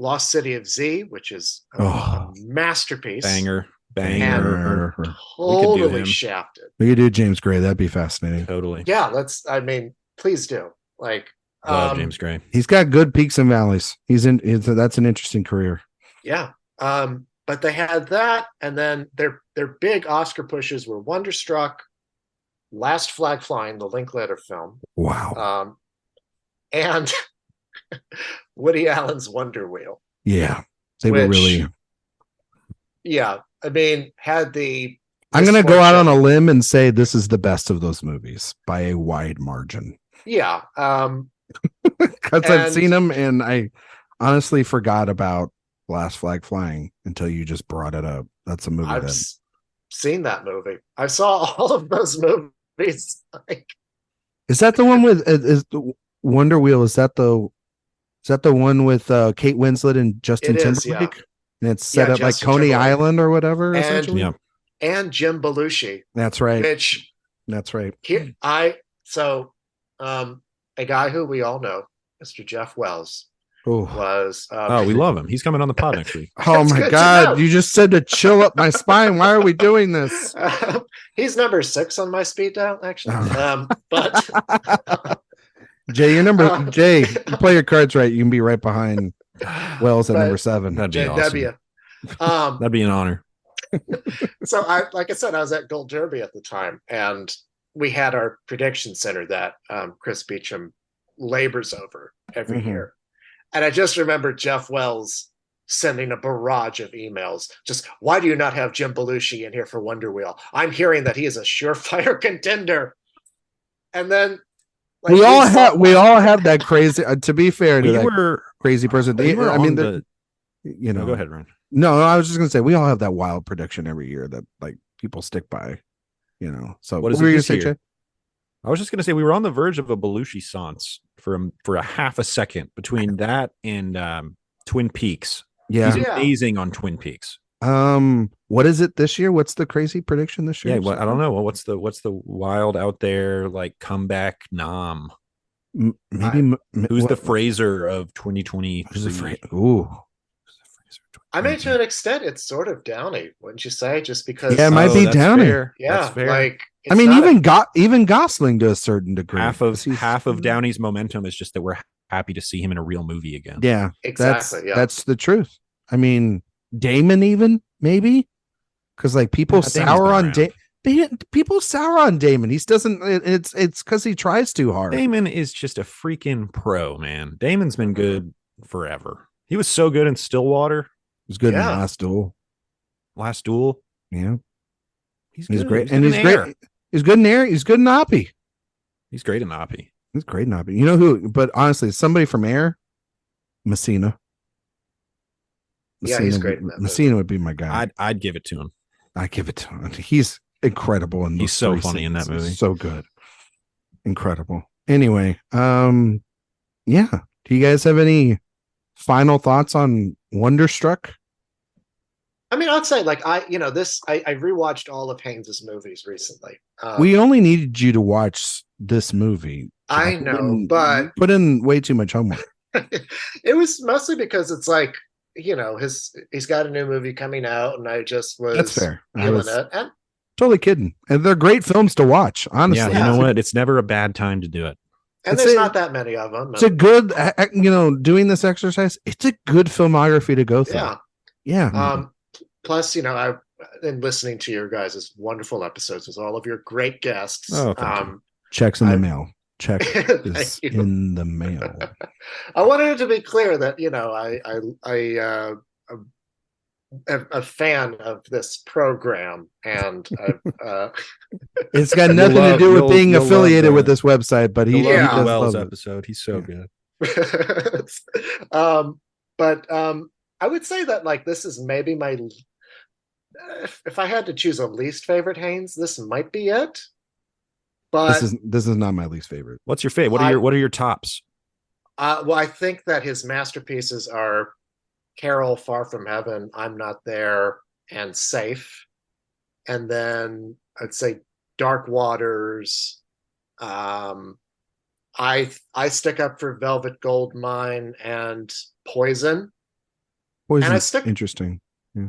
Lost City of Z, which is a masterpiece, banger, and totally shafted. We could do James Gray. That'd be fascinating. Totally. Yeah, please do. Like, love James Gray. He's got good peaks and valleys. That's an interesting career. Yeah. But they had that, and then their big Oscar pushes were Wonderstruck, Last Flag Flying, the Linklater film. Wow. And Woody Allen's Wonder Wheel. Yeah. They were really. Yeah. I mean, I'm going to go out on a limb and say this is the best of those movies by a wide margin. Yeah. Because I've seen them and I honestly forgot about Last Flag Flying until you just brought it up. That's a movie I've seen that movie. I saw all of those movies. Is that the one with is Wonder Wheel? Is that the one with Kate Winslet and Justin Timberlake? Yeah. And it's set up like Coney Island or whatever, essentially. Yeah. And Jim Belushi. That's right. That's right. A guy who we all know, Mr. Jeff Wells, was. We love him. He's coming on the pod next week. Oh my God! You just said to chill up my spine. Why are we doing this? He's number 6 on my speed dial, actually. But Jay, Jay, you play your cards right. You can be right behind Wells at number 7. That'd be awesome. That'd be an honor. So like I said, I was at Gold Derby at the time, and we had our prediction center that Chris Beecham labors over every year. And I just remember Jeff Wells sending a barrage of emails. Just, why do you not have Jim Belushi in here for Wonder Wheel? I'm hearing that he is a surefire contender. And then we all have that crazy. To be fair to that crazy person, go ahead, Ryan. No, I was just gonna say we all have that wild prediction every year that like people stick by. So what were you say, Jay? I was just gonna say we were on the verge of a Belushi sance for a half a second between that and Twin Peaks. Yeah, he's amazing on Twin Peaks. What is it this year? What's the crazy prediction this year? Yeah, I don't know. What's the wild out there like comeback nom? Maybe who's the Fraser of 2020? Who's the Fraser? Ooh. I mean, to an extent, it's sort of Downey, wouldn't you say? Just because, it might be Downey. Yeah, like I mean, even Gosling to a certain degree. Half of Downey's momentum is just that we're happy to see him in a real movie again. Yeah, exactly. That's the truth. I mean, Damon even maybe because like people sour on people sour on Damon. He doesn't. It's because he tries too hard. Damon is just a freaking pro, man. Damon's been good forever. He was so good in Stillwater. He was good in Last Duel. Last Duel. Yeah, he's good. Great, and he's great. He's good in Air. He's good in Oppie. He's great in Oppie. He's great in Oppie. You know who? But honestly, somebody from Air, Messina. Yeah, he's great. Messina would be my guy. I'd give it to him. I give it to him. He's incredible, and he's so funny in that movie. He's so good, incredible. Anyway, yeah. Do you guys have any final thoughts on Wonderstruck? I mean, I'd say like I rewatched all of Haynes's movies recently. We only needed you to watch this movie. I know, but put in way too much homework. It was mostly because it's like, he's got a new movie coming out, and I just was that's fair. And totally kidding. And they're great films to watch, honestly. Yeah, you know what? It's never a bad time to do it. And there's not that many of them. It's a good, doing this exercise. It's a good filmography to go through. Yeah. Plus, I've been listening to your guys' wonderful episodes with all of your great guests. Oh, thank you. Checks in the mail. Check is in the mail. I wanted it to be clear that I'm a fan of this program, and it's got nothing to do with being affiliated with this website. But he does Wells love episode. He's so good. But I would say that like this is maybe my. If I had to choose a least favorite Haynes, this might be it. But this is not my least favorite. What's your favorite? What are your tops? Well, I think that his masterpieces are Carol, Far From Heaven, I'm Not There, and Safe. And then I'd say Dark Waters. I stick up for Velvet Goldmine and Poison. Poison's interesting.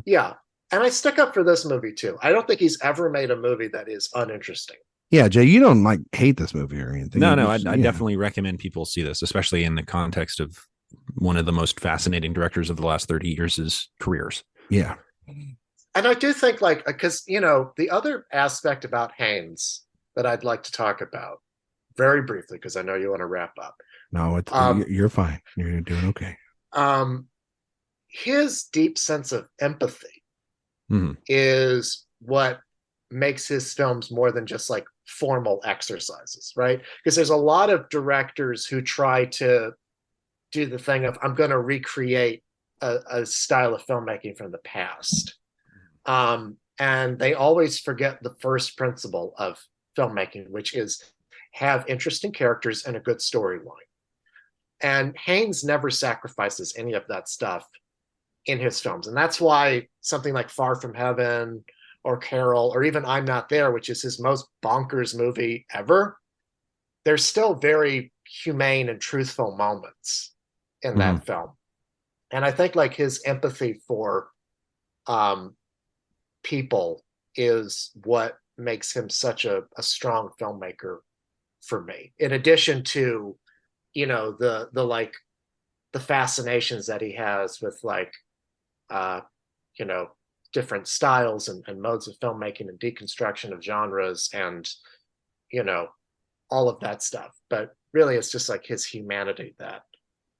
Yeah. And I stick up for this movie too. I don't think he's ever made a movie that is uninteresting. Yeah, Jay, you don't like hate this movie or anything. No, I definitely recommend people see this, especially in the context of one of the most fascinating directors of the last 30 years' careers. Yeah. And I do think because, the other aspect about Haynes that I'd like to talk about very briefly, because I know you want to wrap up. No, you're fine. You're doing okay. His deep sense of empathy is what makes his films more than just like formal exercises, right? Because there's a lot of directors who try to do the thing of I'm going to recreate a style of filmmaking from the past, and they always forget the first principle of filmmaking, which is have interesting characters and a good storyline. And Haynes never sacrifices any of that stuff in his films, and that's why something like Far From Heaven or Carol or even I'm Not There, which is his most bonkers movie ever, there's still very humane and truthful moments in that film. And I think like his empathy for people is what makes him such a strong filmmaker for me, in addition to the fascinations that he has with different styles and modes of filmmaking and deconstruction of genres and all of that stuff. But really it's just like his humanity that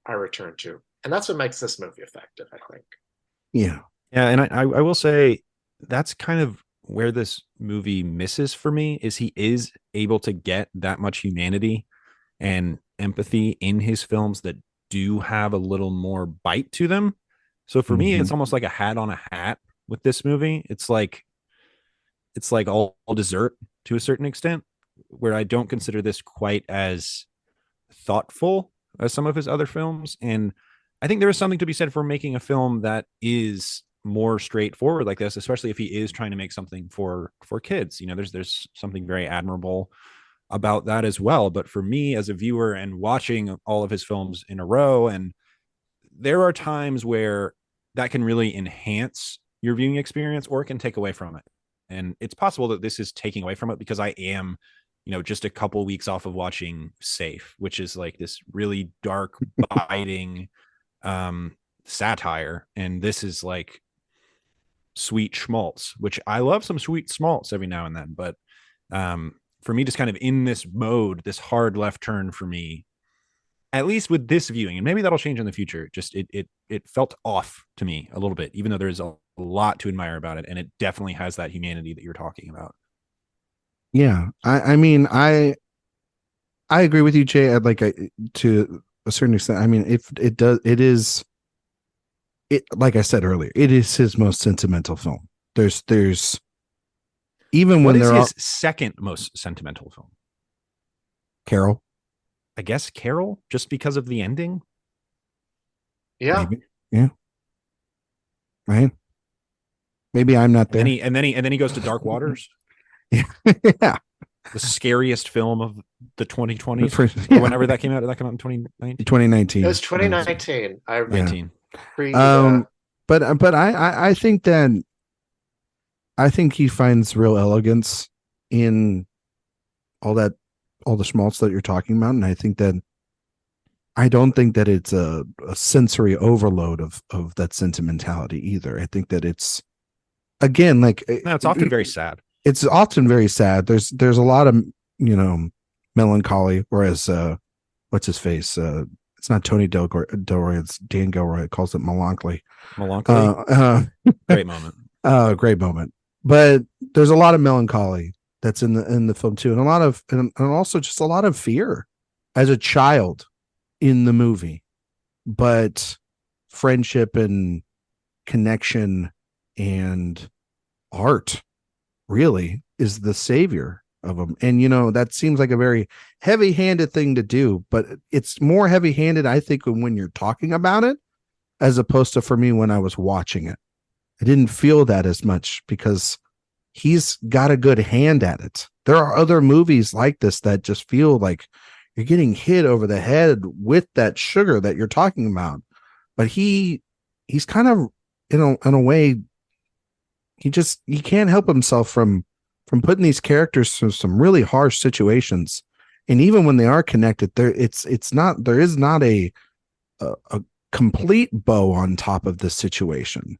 I return to, and that's what makes this movie effective, I think. Yeah, and I will say that's kind of where this movie misses for me, is he is able to get that much humanity and empathy in his films that do have a little more bite to them. So for me, it's almost like a hat on a hat with this movie. It's like all dessert to a certain extent, where I don't consider this quite as thoughtful as some of his other films. And I think there is something to be said for making a film that is more straightforward like this, especially if he is trying to make something for kids. There's something very admirable about that as well. But for me as a viewer and watching all of his films in a row, and there are times where that can really enhance your viewing experience or it can take away from it. And it's possible that this is taking away from it because I am, just a couple weeks off of watching Safe, which is like this really dark, biting satire. And this is like sweet schmaltz, which I love some sweet schmaltz every now and then. But for me, just kind of in this mode, this hard left turn for me, at least with this viewing, and maybe that'll change in the future. Just it felt off to me a little bit, even though there's a lot to admire about it, and it definitely has that humanity that you're talking about. Yeah, I mean, I agree with you, Jay. I'd like to a certain extent. I mean, if it does, it is. It, like I said earlier, it is his most sentimental film. There's even when what they're is his second most sentimental film? Carol. I guess Carol, just because of the ending. Yeah. Maybe. Yeah. Right. Maybe I'm not there. And then he goes to Dark Waters. Yeah. The scariest film of the 2020s, Yeah. or whenever that came out. Did that come out in 2019? 2019. It was 2019. I remember. 19. But I think that he finds real elegance in all the schmaltz that you're talking about, and I don't think that it's a sensory overload of that sentimentality either. I think that it's, again, like, No, it's often very sad. It's often very sad. There's a lot of melancholy, whereas what's his face? It's not Tony Delroy, it's Dan Gilroy. Calls it melancholy. Great moment. Great moment. But there's a lot of melancholy that's in the film too, and and also just a lot of fear as a child in the movie. But friendship and connection and art really is the savior of them. And that seems like a very heavy-handed thing to do, but it's more heavy-handed, I think, when you're talking about it, as opposed to, for me, when I was watching it. I didn't feel that as much because he's got a good hand at it. There are other movies like this that just feel like you're getting hit over the head with that sugar that you're talking about. But he's kind of, in a way, he can't help himself from putting these characters through some really harsh situations. And even when they are connected, there is not a complete bow on top of this situation.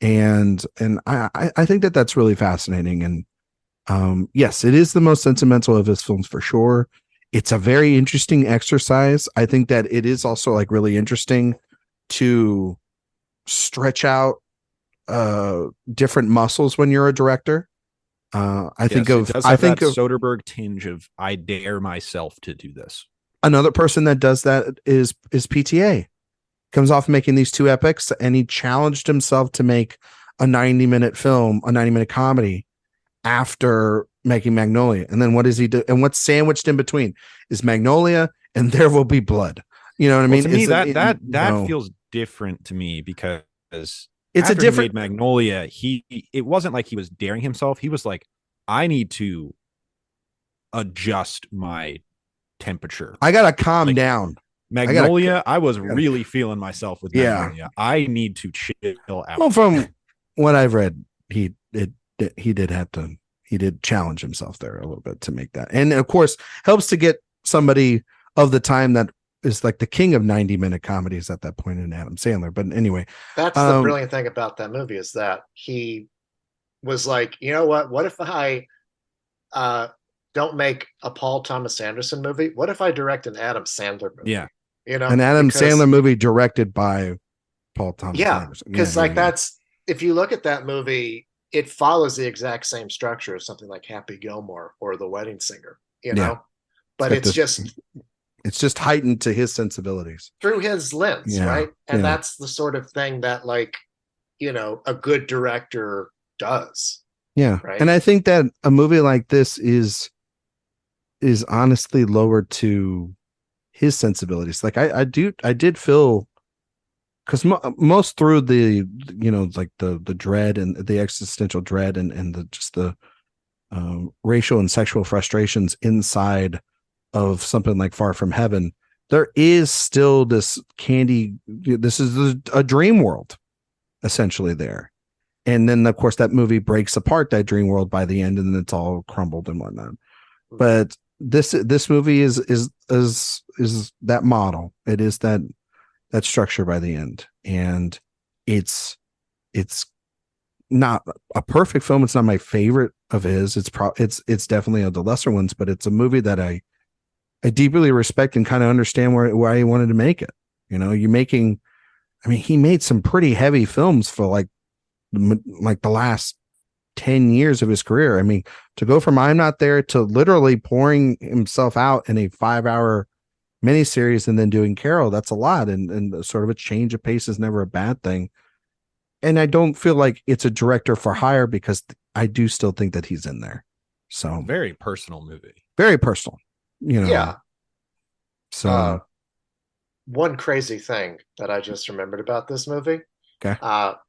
And I think that that's really fascinating. And yes, it is the most sentimental of his films for sure. It's a very interesting exercise. I think that it is also like really interesting to stretch out different muscles when you're a director. I think of Soderbergh tinge of I dare myself to do this. Another person that does that is PTA. Comes off making these two epics, and he challenged himself to make a 90-minute film, a 90-minute comedy after making Magnolia. And then what does he do? And what's sandwiched in between is Magnolia and There Will Be Blood. You know what I mean? To me, that feels different to me because it's a different Magnolia. It wasn't like he was daring himself. He was like, I need to adjust my temperature. I gotta calm down. Magnolia, I was really feeling myself with Magnolia. Yeah. I need to chill out. Well, from what I've read, he did challenge himself there a little bit to make that. And of course, helps to get somebody of the time that is like the king of 90-minute comedies at that point in Adam Sandler. But anyway, that's the brilliant thing about that movie is that he was like, you know what if I don't make a Paul Thomas Anderson movie? What if I direct an Adam Sandler movie? Yeah. An Adam Sandler movie directed by Paul Thomas Anderson. Because that's, if you look at that movie, it follows the exact same structure as something like Happy Gilmore or The Wedding Singer, but it's just heightened to his sensibilities through his lens, right? And that's the sort of thing that, like, a good director does. Yeah. Right? And I think that a movie like this is honestly lower to his sensibilities. Like I did feel, because most through the like the dread and the existential dread and the racial and sexual frustrations inside of something like Far From Heaven, there is still this candy. This is a dream world essentially there. And then of course that movie breaks apart that dream world by the end, and then it's all crumbled and whatnot. But this movie is that model. It is that structure by the end, and it's not a perfect film. It's not my favorite of his. It's definitely of the lesser ones, but it's a movie that I deeply respect and kind of understand why he wanted to make it. You know, he made some pretty heavy films for like the last 10 years of his career. I mean, to go from I'm Not There to literally pouring himself out in a 5-hour miniseries and then doing Carol, that's a lot. And sort of a change of pace is never a bad thing. And I don't feel like it's a director for hire, because I do still think that he's in there. So very personal movie. Very personal, you know. Yeah. So one crazy thing that I just remembered about this movie. Okay.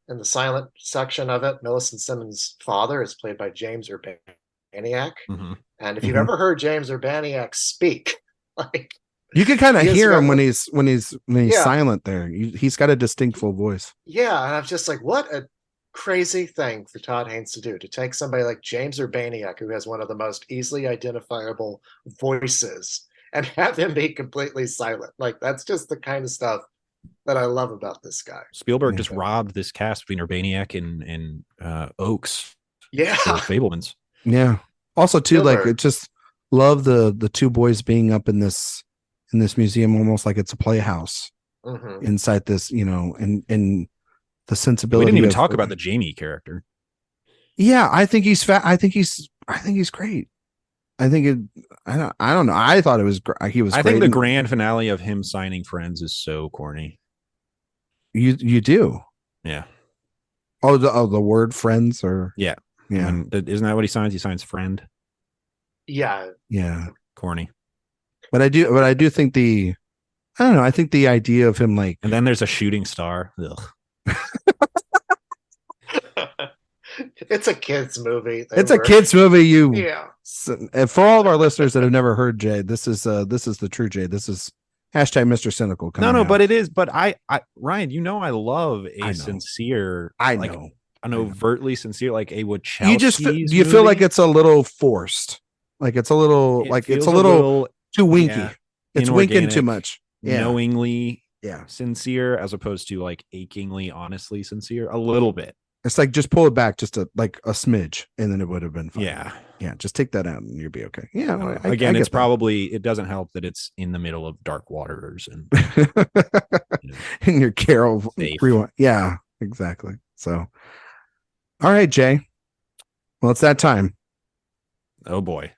In the silent section of it, Millicent Simmonds' father is played by James Urbaniak. Mm-hmm. And if you've ever heard James Urbaniak speak, like, you can kind of hear him when got he's silent there. He's got a distinct full voice. Yeah, and I'm just like, what a crazy thing for Todd Haynes to do, to take somebody like James Urbaniak, who has one of the most easily identifiable voices, and have him be completely silent. Like, that's just the kind of stuff that I love about this guy. Spielberg just robbed this cast between Urbaniak and Oakes. Yeah. Fablemans. Yeah. Also too, Spielberg. like, it just love the two boys being up in this museum, almost like it's a playhouse inside this, you know, and the sensibility. We didn't even talk about the Jamie character. Yeah, I think he's I think he's great. I think I don't know. I thought it was he was. I great. think the grand finale of him signing Friends is so corny. You do. Yeah. Oh, the word friends, or yeah. I mean, isn't that what he signs? He signs friend. Yeah. Yeah. Corny. But I do think I don't know. I think the idea of him, like, and then there's a shooting star. Ugh. It's a kids movie. It's a kids movie. Yeah. And for all of our listeners that have never heard Jay, this is the true Jay. This is hashtag Mr. Cynical. No, but it is. But I Ryan, you know, I love a sincere. I like, know. An overtly sincere, like a Wachowski's. You just you feel like it's a little forced. Like it's a little too winky. Yeah, it's winking too much. Yeah. Knowingly sincere, as opposed to like achingly honestly sincere. A little bit. It's like, just pull it back just a smidge, and then it would have been fine. Yeah, just take that out and you'll be okay. Yeah. Again, it's probably, it doesn't help that it's in the middle of dark waters and in your Carol rewind. Yeah, exactly. So, all right, Jay. Well, it's that time. Oh boy.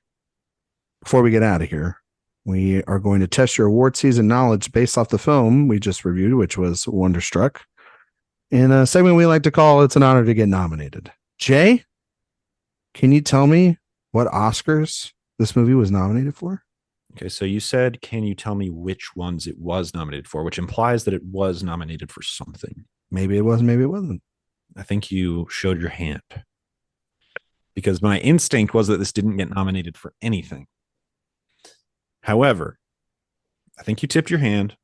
Before we get out of here, we are going to test your award season knowledge based off the film we just reviewed, which was Wonderstruck, in a segment we like to call It's an Honor to Get Nominated. Jay, can you tell me what Oscars this movie was nominated for? Okay, so you said, can you tell me which ones it was nominated for, which implies that it was nominated for something. Maybe it was, maybe it wasn't. I think you showed your hand, because my instinct was that this didn't get nominated for anything. However, I think you tipped your hand,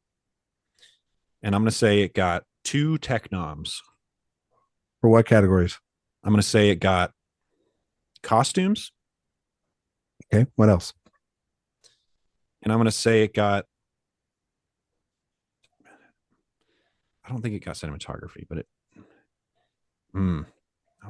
and I'm going to say it got 2 tech noms. For what categories? I'm going to say it got costumes. Okay, what else? And I'm going to say it got, I don't think it got cinematography, but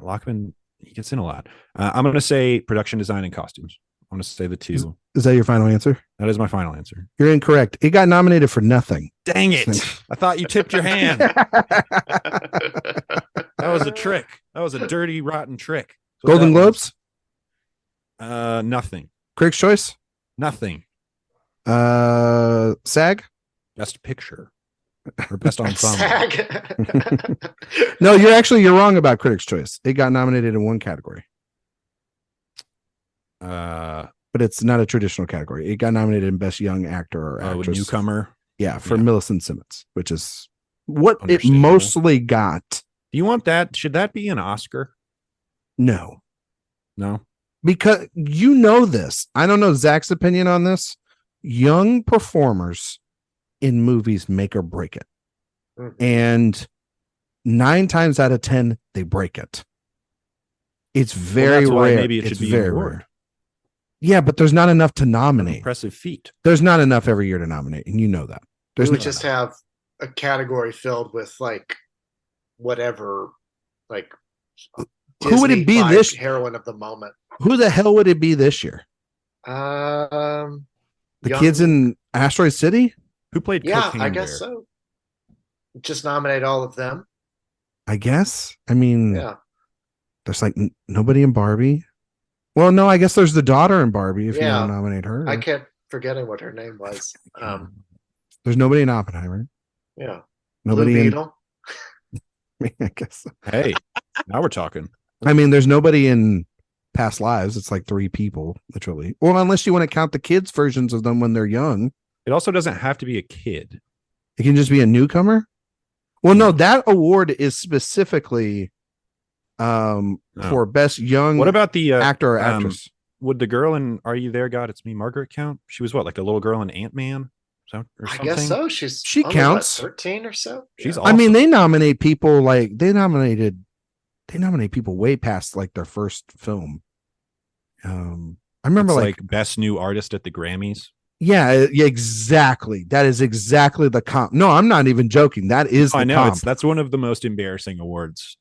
Lachman, he gets in a lot. I'm going to say production design and costumes. I'm going to say the 2. Is that your final answer? That is my final answer. You're incorrect. It got nominated for nothing. Dang it. I thought you tipped your hand. That was a trick. That was a dirty, rotten trick. Golden Globes? Nothing. Critics' Choice? Nothing. SAG? Best Picture. Or Best Ensemble. SAG. No, you're wrong about Critics' Choice. It got nominated in one category. But it's not a traditional category. It got nominated in Best Young Actor or Actress. A newcomer. Yeah, for Millicent Simmonds, which is what it mostly got. Do you want that? Should that be an Oscar? No. Because you know this. I don't know Zach's opinion on this. Young performers in movies make or break it. And 9 times out of 10, they break it. It's very that's why rare. maybe it It's should be an very award. rare. Yeah, but there's not enough to An nominate. impressive feat. There's not enough every year to nominate, and you know that. We There's would not just enough. have a category filled with like whatever, like Who would it be Disney this? heroine of the moment. Who the hell would it be this year? The kids in Asteroid City? Who played Yeah, Cocaine I guess Bear? so. Just nominate all of them. I guess. I mean, Yeah. there's like nobody in Barbie. Well, no, I guess there's the daughter in Barbie if you Yeah. want to nominate her. I kept forgetting what her name was. There's nobody in Oppenheimer. Yeah. Nobody Blue in. Beetle. I guess. Hey, now we're talking. I mean, there's nobody in Past Lives. It's like 3 people, literally. Well, unless you want to count the kids' versions of them when they're young. It also doesn't have to be a kid. It can just be a newcomer. Well, no, that award is specifically for best young What about the actor or actress. Would the girl in Are You There, God? It's Me, Margaret count? She was what, like the little girl in Ant-Man? I guess so. She only, counts. 13 or so. She's Yeah. awesome. I mean, they nominate people like they nominate people way past like their first film. I remember It's like best new artist at the Grammys. yeah, exactly. That is exactly the comp. No, I'm not even joking. That is the I know comp. that's one of the most embarrassing awards.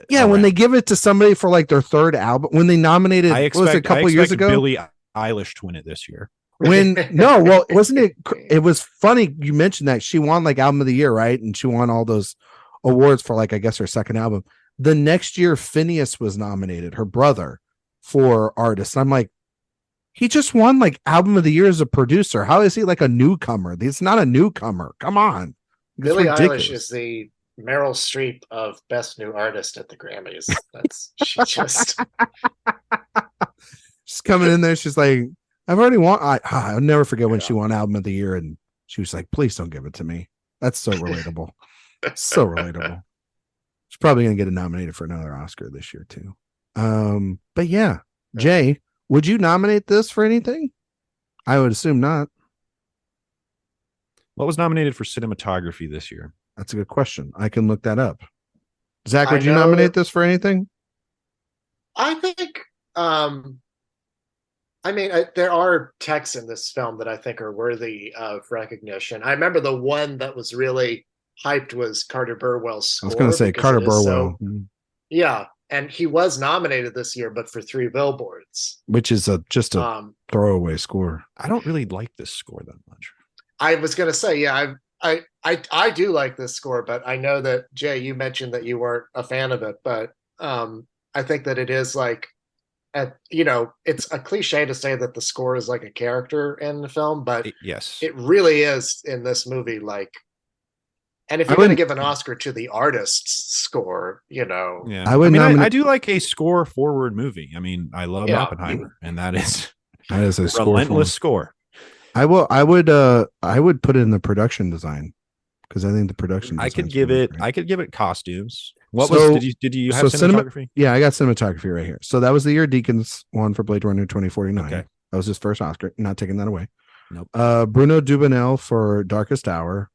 Yeah, when around. they give it to somebody for like their third album, when they nominated, I what was it, a expect couple years ago? Billie Eilish to win it this year. When no, well, wasn't it? It was funny you mentioned that she won like album of the year, right? And she won all those awards for like I guess her second album. The next year, Phineas was nominated, her brother, for artist. I'm like, he just won like album of the year as a producer. How is he like a newcomer? He's not a newcomer. Come on, it's Billie ridiculous. Eilish is the Meryl Streep of best new artist at the Grammys. That's she just She's coming in there. She's like, I've already won. I'll never forget when she won album of the year, and she was like, please don't give it to me. That's so relatable. So relatable. She's probably gonna get nominated for another Oscar this year too. But yeah, Jay, would you nominate this for anything? I would assume not. What was nominated for cinematography this year? That's a good question. I can look that up. Zach, I would you know nominate that- this for anything? I think I mean, there are texts in this film that I think are worthy of recognition. I remember the one that was really hyped was Carter Burwell's I score. was going to say because Carter it is Burwell, yeah, and he was nominated this year, but for 3 billboards. which is just a throwaway score. I don't really like this score that much. I was going to say, yeah, I do like this score, but I know that Jay, you mentioned that you weren't a fan of it, but I think that it is like, it's a cliche to say that the score is like a character in the film, but Yes, it really is in this movie. Like, and if you're going to give an Oscar to the artist's score, yeah. I I do like a score forward movie. I mean, I love Yeah. Oppenheimer, and that is a relentless score. I would put it in the production design because I think the production. I could design's give really it. great. I could give it costumes. What So- was? Did you have cinematography? Yeah, I got cinematography right here. So that was the year Deakins won for Blade Runner 2049. Okay. That was his first Oscar. Not taking that away. Nope. Bruno Dubanel for Darkest Hour,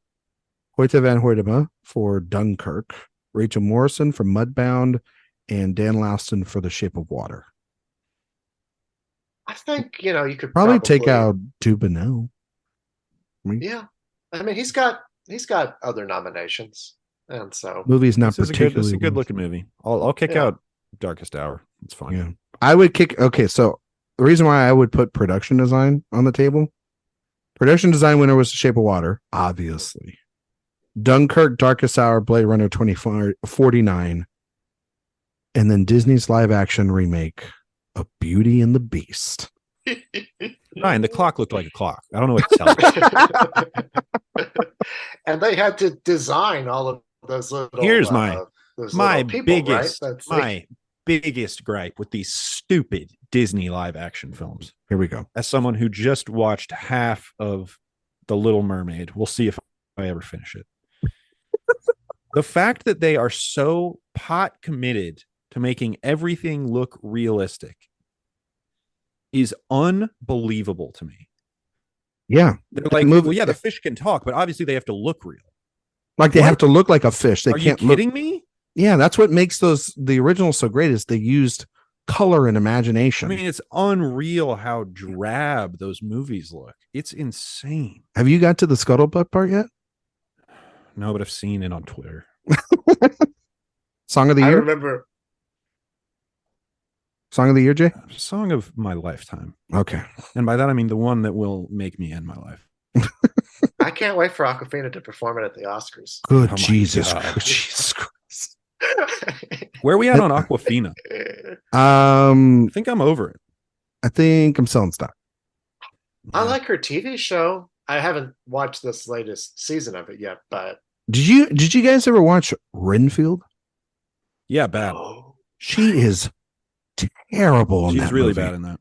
Hoyte van Hoytema for Dunkirk, Rachel Morrison for Mudbound, and Dan Lauston for The Shape of Water. I think, you could Probably take out Dubanel. Yeah. I mean, he's got other nominations. And so Movie's not This is particularly a good looking movie. I'll kick Yeah. out Darkest Hour. It's fine. Yeah. I would kick. Okay, so the reason why I would put production design on the table, production design winner was The Shape of Water, obviously. Dunkirk, Darkest Hour, Blade Runner 2049, and then Disney's live action remake of Beauty and the Beast. Ryan, the clock looked like a clock. I don't know what to tell you. And they had to design all of those little. Here's my people, biggest right? That's my biggest gripe with these stupid Disney live action films. Here we go. As someone who just watched half of The Little Mermaid, we'll see if I ever finish it. The fact that they are so pot committed to making everything look realistic is unbelievable to me. Yeah. They're like, movie- well, yeah, the fish can talk, but obviously they have to look real. Like they What? have to look like a fish. They Are can't you kidding me? Yeah, that's what makes the original so great is they used color and imagination. I mean, it's unreal how drab those movies look. It's insane. Have you got to the scuttlebutt part yet? No, but I've seen it on Twitter. Song of the I year? remember. Song of the year, Jay? Song of my lifetime. Okay. And by that, I mean the one that will make me end my life. I can't wait for Awkwafina to perform it at the Oscars. Good Oh my Jesus. God. Jesus Christ. Where are we at on Awkwafina? I I think I'm over it. think I'm selling stock. I like her TV show. I haven't watched this latest season of it yet, but Did you guys ever watch Renfield? Yeah, bad. She is terrible in She's that really movie. bad in that.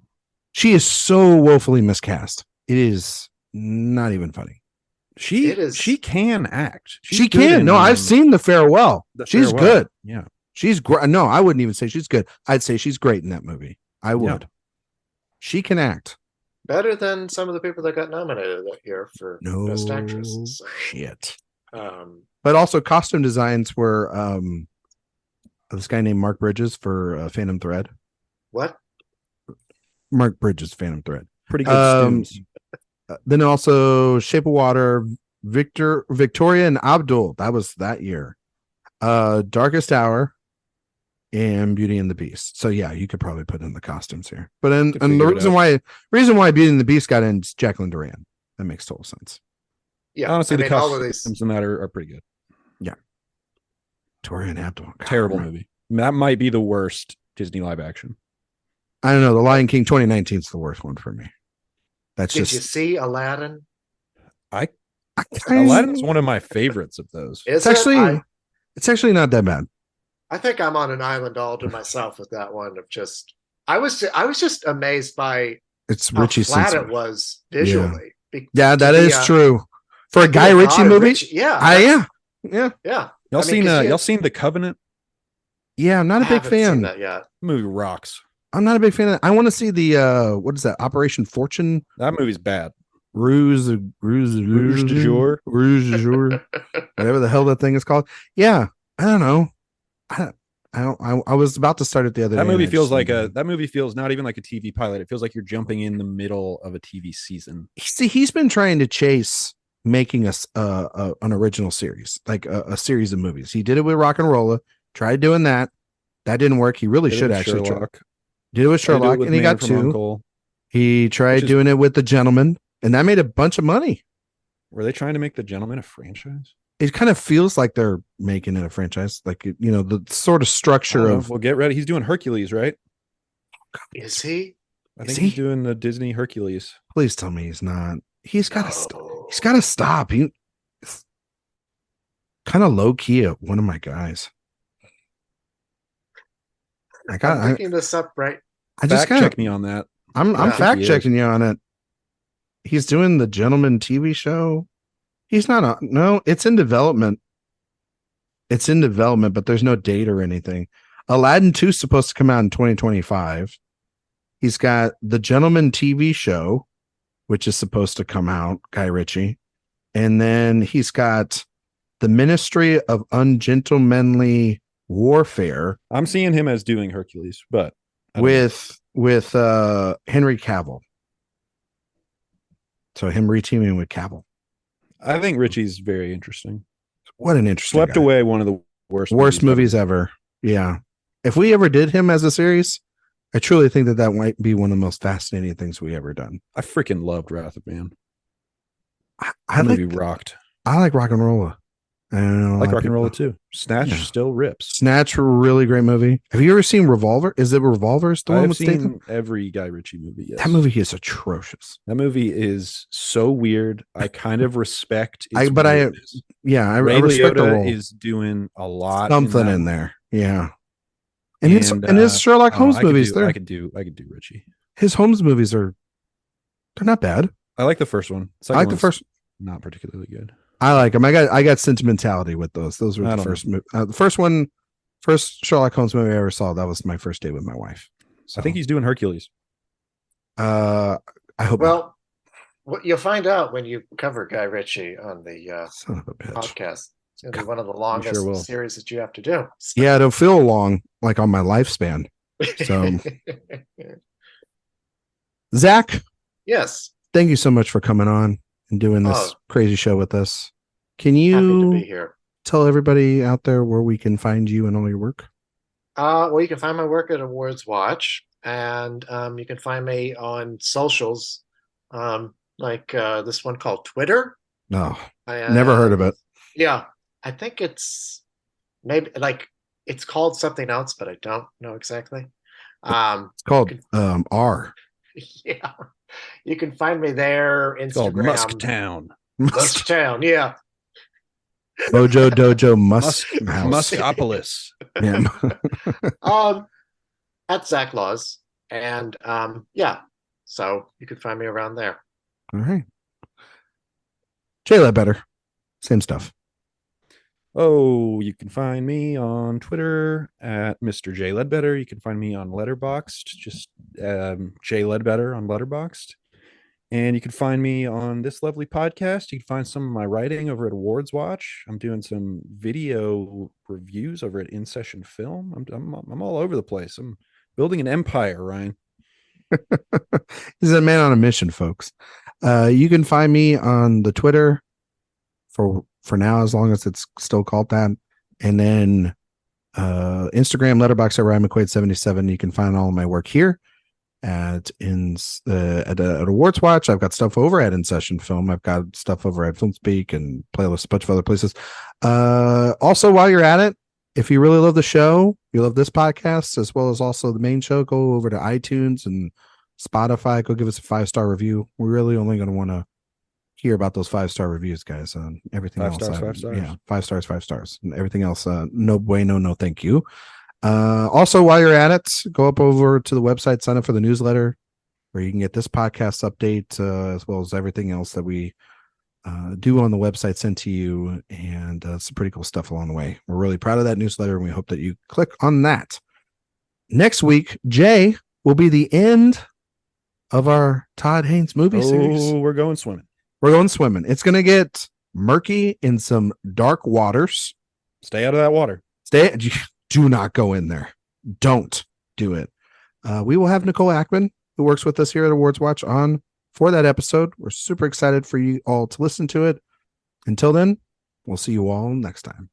She is so woefully miscast. It is not even funny. She can act. She's She good can. in, No, I've seen The Farewell. The She's Farewell. good. Yeah. She's great. No, I wouldn't even say she's good. I'd say she's great in that movie. I would. Yeah. She can act. better than some of the people that got nominated that year for No Best Actress. So, shit. um, But also costume designs were this guy named Mark Bridges for Phantom Thread. what? Mark Bridges, Phantom Thread. Pretty good stews. Then also Shape of Water, Victoria and Abdul. That was that year. Darkest Hour and Beauty and the Beast. So yeah, you could probably put in the costumes here. But and the reason why Beauty and the Beast got in is Jacqueline Duran. That makes total sense. Yeah, Honestly, I the mean, all of costumes these. in that are pretty good. Victoria and Abdul. God, Terrible movie. That might be the worst Disney live action. I don't know. The Lion King 2019 is the worst one for me. That's Did just you see Aladdin? Aladdin's one of my favorites of those. Is it's actually not that bad. I think I'm on an island all to myself with that one. Of just, I was just amazed by It's how Richie flat sensitive. it was visually. Yeah, that is true. For a to Guy be Ritchie God, movie, yeah, yeah. yeah. Y'all I mean, 'cause y'all seen The Covenant? Yeah, I'm not a I big haven't seen fan. that yet. The movie rocks. I'm not a big fan of I want to see the what is that? Operation Fortune That movie's bad. Rouge de Jour. Rouge de Jour. Whatever the hell that thing is called. Yeah, I don't know. I was about to start it the other day. That movie and I feels just like didn't. that movie feels not even like a TV pilot. It feels like you're jumping in the middle of a TV season. See, he's been trying to chase making us an original series, like a series of movies. He did it with Rock and Rolla, tried doing that. That didn't work. He really should actually try. Did it with Sherlock, and he got two. He tried doing it with The Gentleman, and that made a bunch of money. Were they trying to make The Gentleman a franchise? It kind of feels like they're making it a franchise, like the sort of structure of. Well, get ready. He's doing Hercules, right? Is he? I think he's doing the Disney Hercules. Please tell me he's not. He's got to. He's got to stop. He kind of low key at one of my guys. I'm picking this up right. I just fact check me on that. I'm fact checking you on it. He's doing the Gentleman TV show. He's not no, it's in development. It's in development, but there's no date or anything. Aladdin 2 is supposed to come out in 2025. He's got the Gentleman TV show, which is supposed to come out, Guy Ritchie. And then he's got the Ministry of Ungentlemanly Warfare. I'm seeing him as doing Hercules, but with Henry Cavill. So him reteaming with Cavill. I think Richie's very interesting. What an interesting Swept guy. away one of the worst movies ever. Yeah. If we ever did him as a series, I truly think that might be one of the most fascinating things we ever done. I freaking loved Wrath of Man. I movie rocked. I like Rock and Rolla. I like Rock and Rolla too. Snatch still rips. Snatch, a really great movie. Have you ever seen Revolver? Is it Revolver's the one with Statham? Every Guy Ritchie movie. Yes. That movie is atrocious. That movie is so weird. I kind of respect. I respect the role. Is doing a lot. Something in there. Yeah. And his Sherlock Holmes movies. I could do Ritchie. His Holmes movies they're not bad. I like the first one. I like the first. Not particularly good. I like them. I got sentimentality with those. Those were the first. The first one, first Sherlock Holmes movie I ever saw. That was my first date with my wife. So, I think he's doing Hercules. I hope. Well, what you'll find out when you cover Guy Ritchie on the son of a bitch podcast. It's going to be one of the longest series that you have to do. So. Yeah, it'll feel long, like on my lifespan. So, Zach, Yes. thank you so much for coming on and doing this Oh. crazy show with us. Can Happy to be you here. tell everybody out there where we can find you and all your work? Well, you can find my work at AwardsWatch, and you can find me on socials, like this one called Twitter. No, never heard of it. Yeah, I think it's maybe like it's called something else, but I don't know exactly. It's called R. Yeah, you can find me there. It's called Instagram, Musktown. Musktown. Yeah. Mojo Dojo Musk House. Muskopolis. Yeah. At Zach Laws, and yeah, so you could find me around there. All right. Jay Ledbetter. Same stuff. Oh, you can find me on Twitter at Mr. J Ledbetter. You can find me on Letterboxd, just J Ledbetter on Letterboxd. And you can find me on this lovely podcast. You can find some of my writing over at AwardsWatch. I'm doing some video reviews over at In Session Film. I'm all over the place. I'm building an empire, Ryan. He's a man on a mission, folks. You can find me on the Twitter for now, as long as it's still called that. And then Instagram, Letterboxd at Ryan McQuade 77. You can find all of my work here at AwardsWatch. I've got stuff over at In Session Film. I've got stuff over at FilmSpeak and playlists, a bunch of other places. Also, while you're at it, if you really love the show, you love this podcast as well as also the main show, go over to iTunes and Spotify. Go give us a 5-star review. We're really only going to want to hear about those 5-star reviews, guys. Everything Five else, stars, 5 stars. Yeah, 5 stars, 5 stars. And everything else, no bueno, no thank you. Also, while you're at it, go up over to the website, sign up for the newsletter, where you can get this podcast update as well as everything else that we do on the website sent to you, and some pretty cool stuff along the way. We're really proud of that newsletter, and we hope that you click on that. Next week, Jay, will be the end of our Todd Haynes movie series. Oh, we're going swimming. We're going swimming. It's going to get murky in some dark waters. Stay out of that water. Do not go in there. Don't do it. We will have Nicole Ackman, who works with us here at AwardsWatch, on for that episode. We're super excited for you all to listen to it. Until then, we'll see you all next time.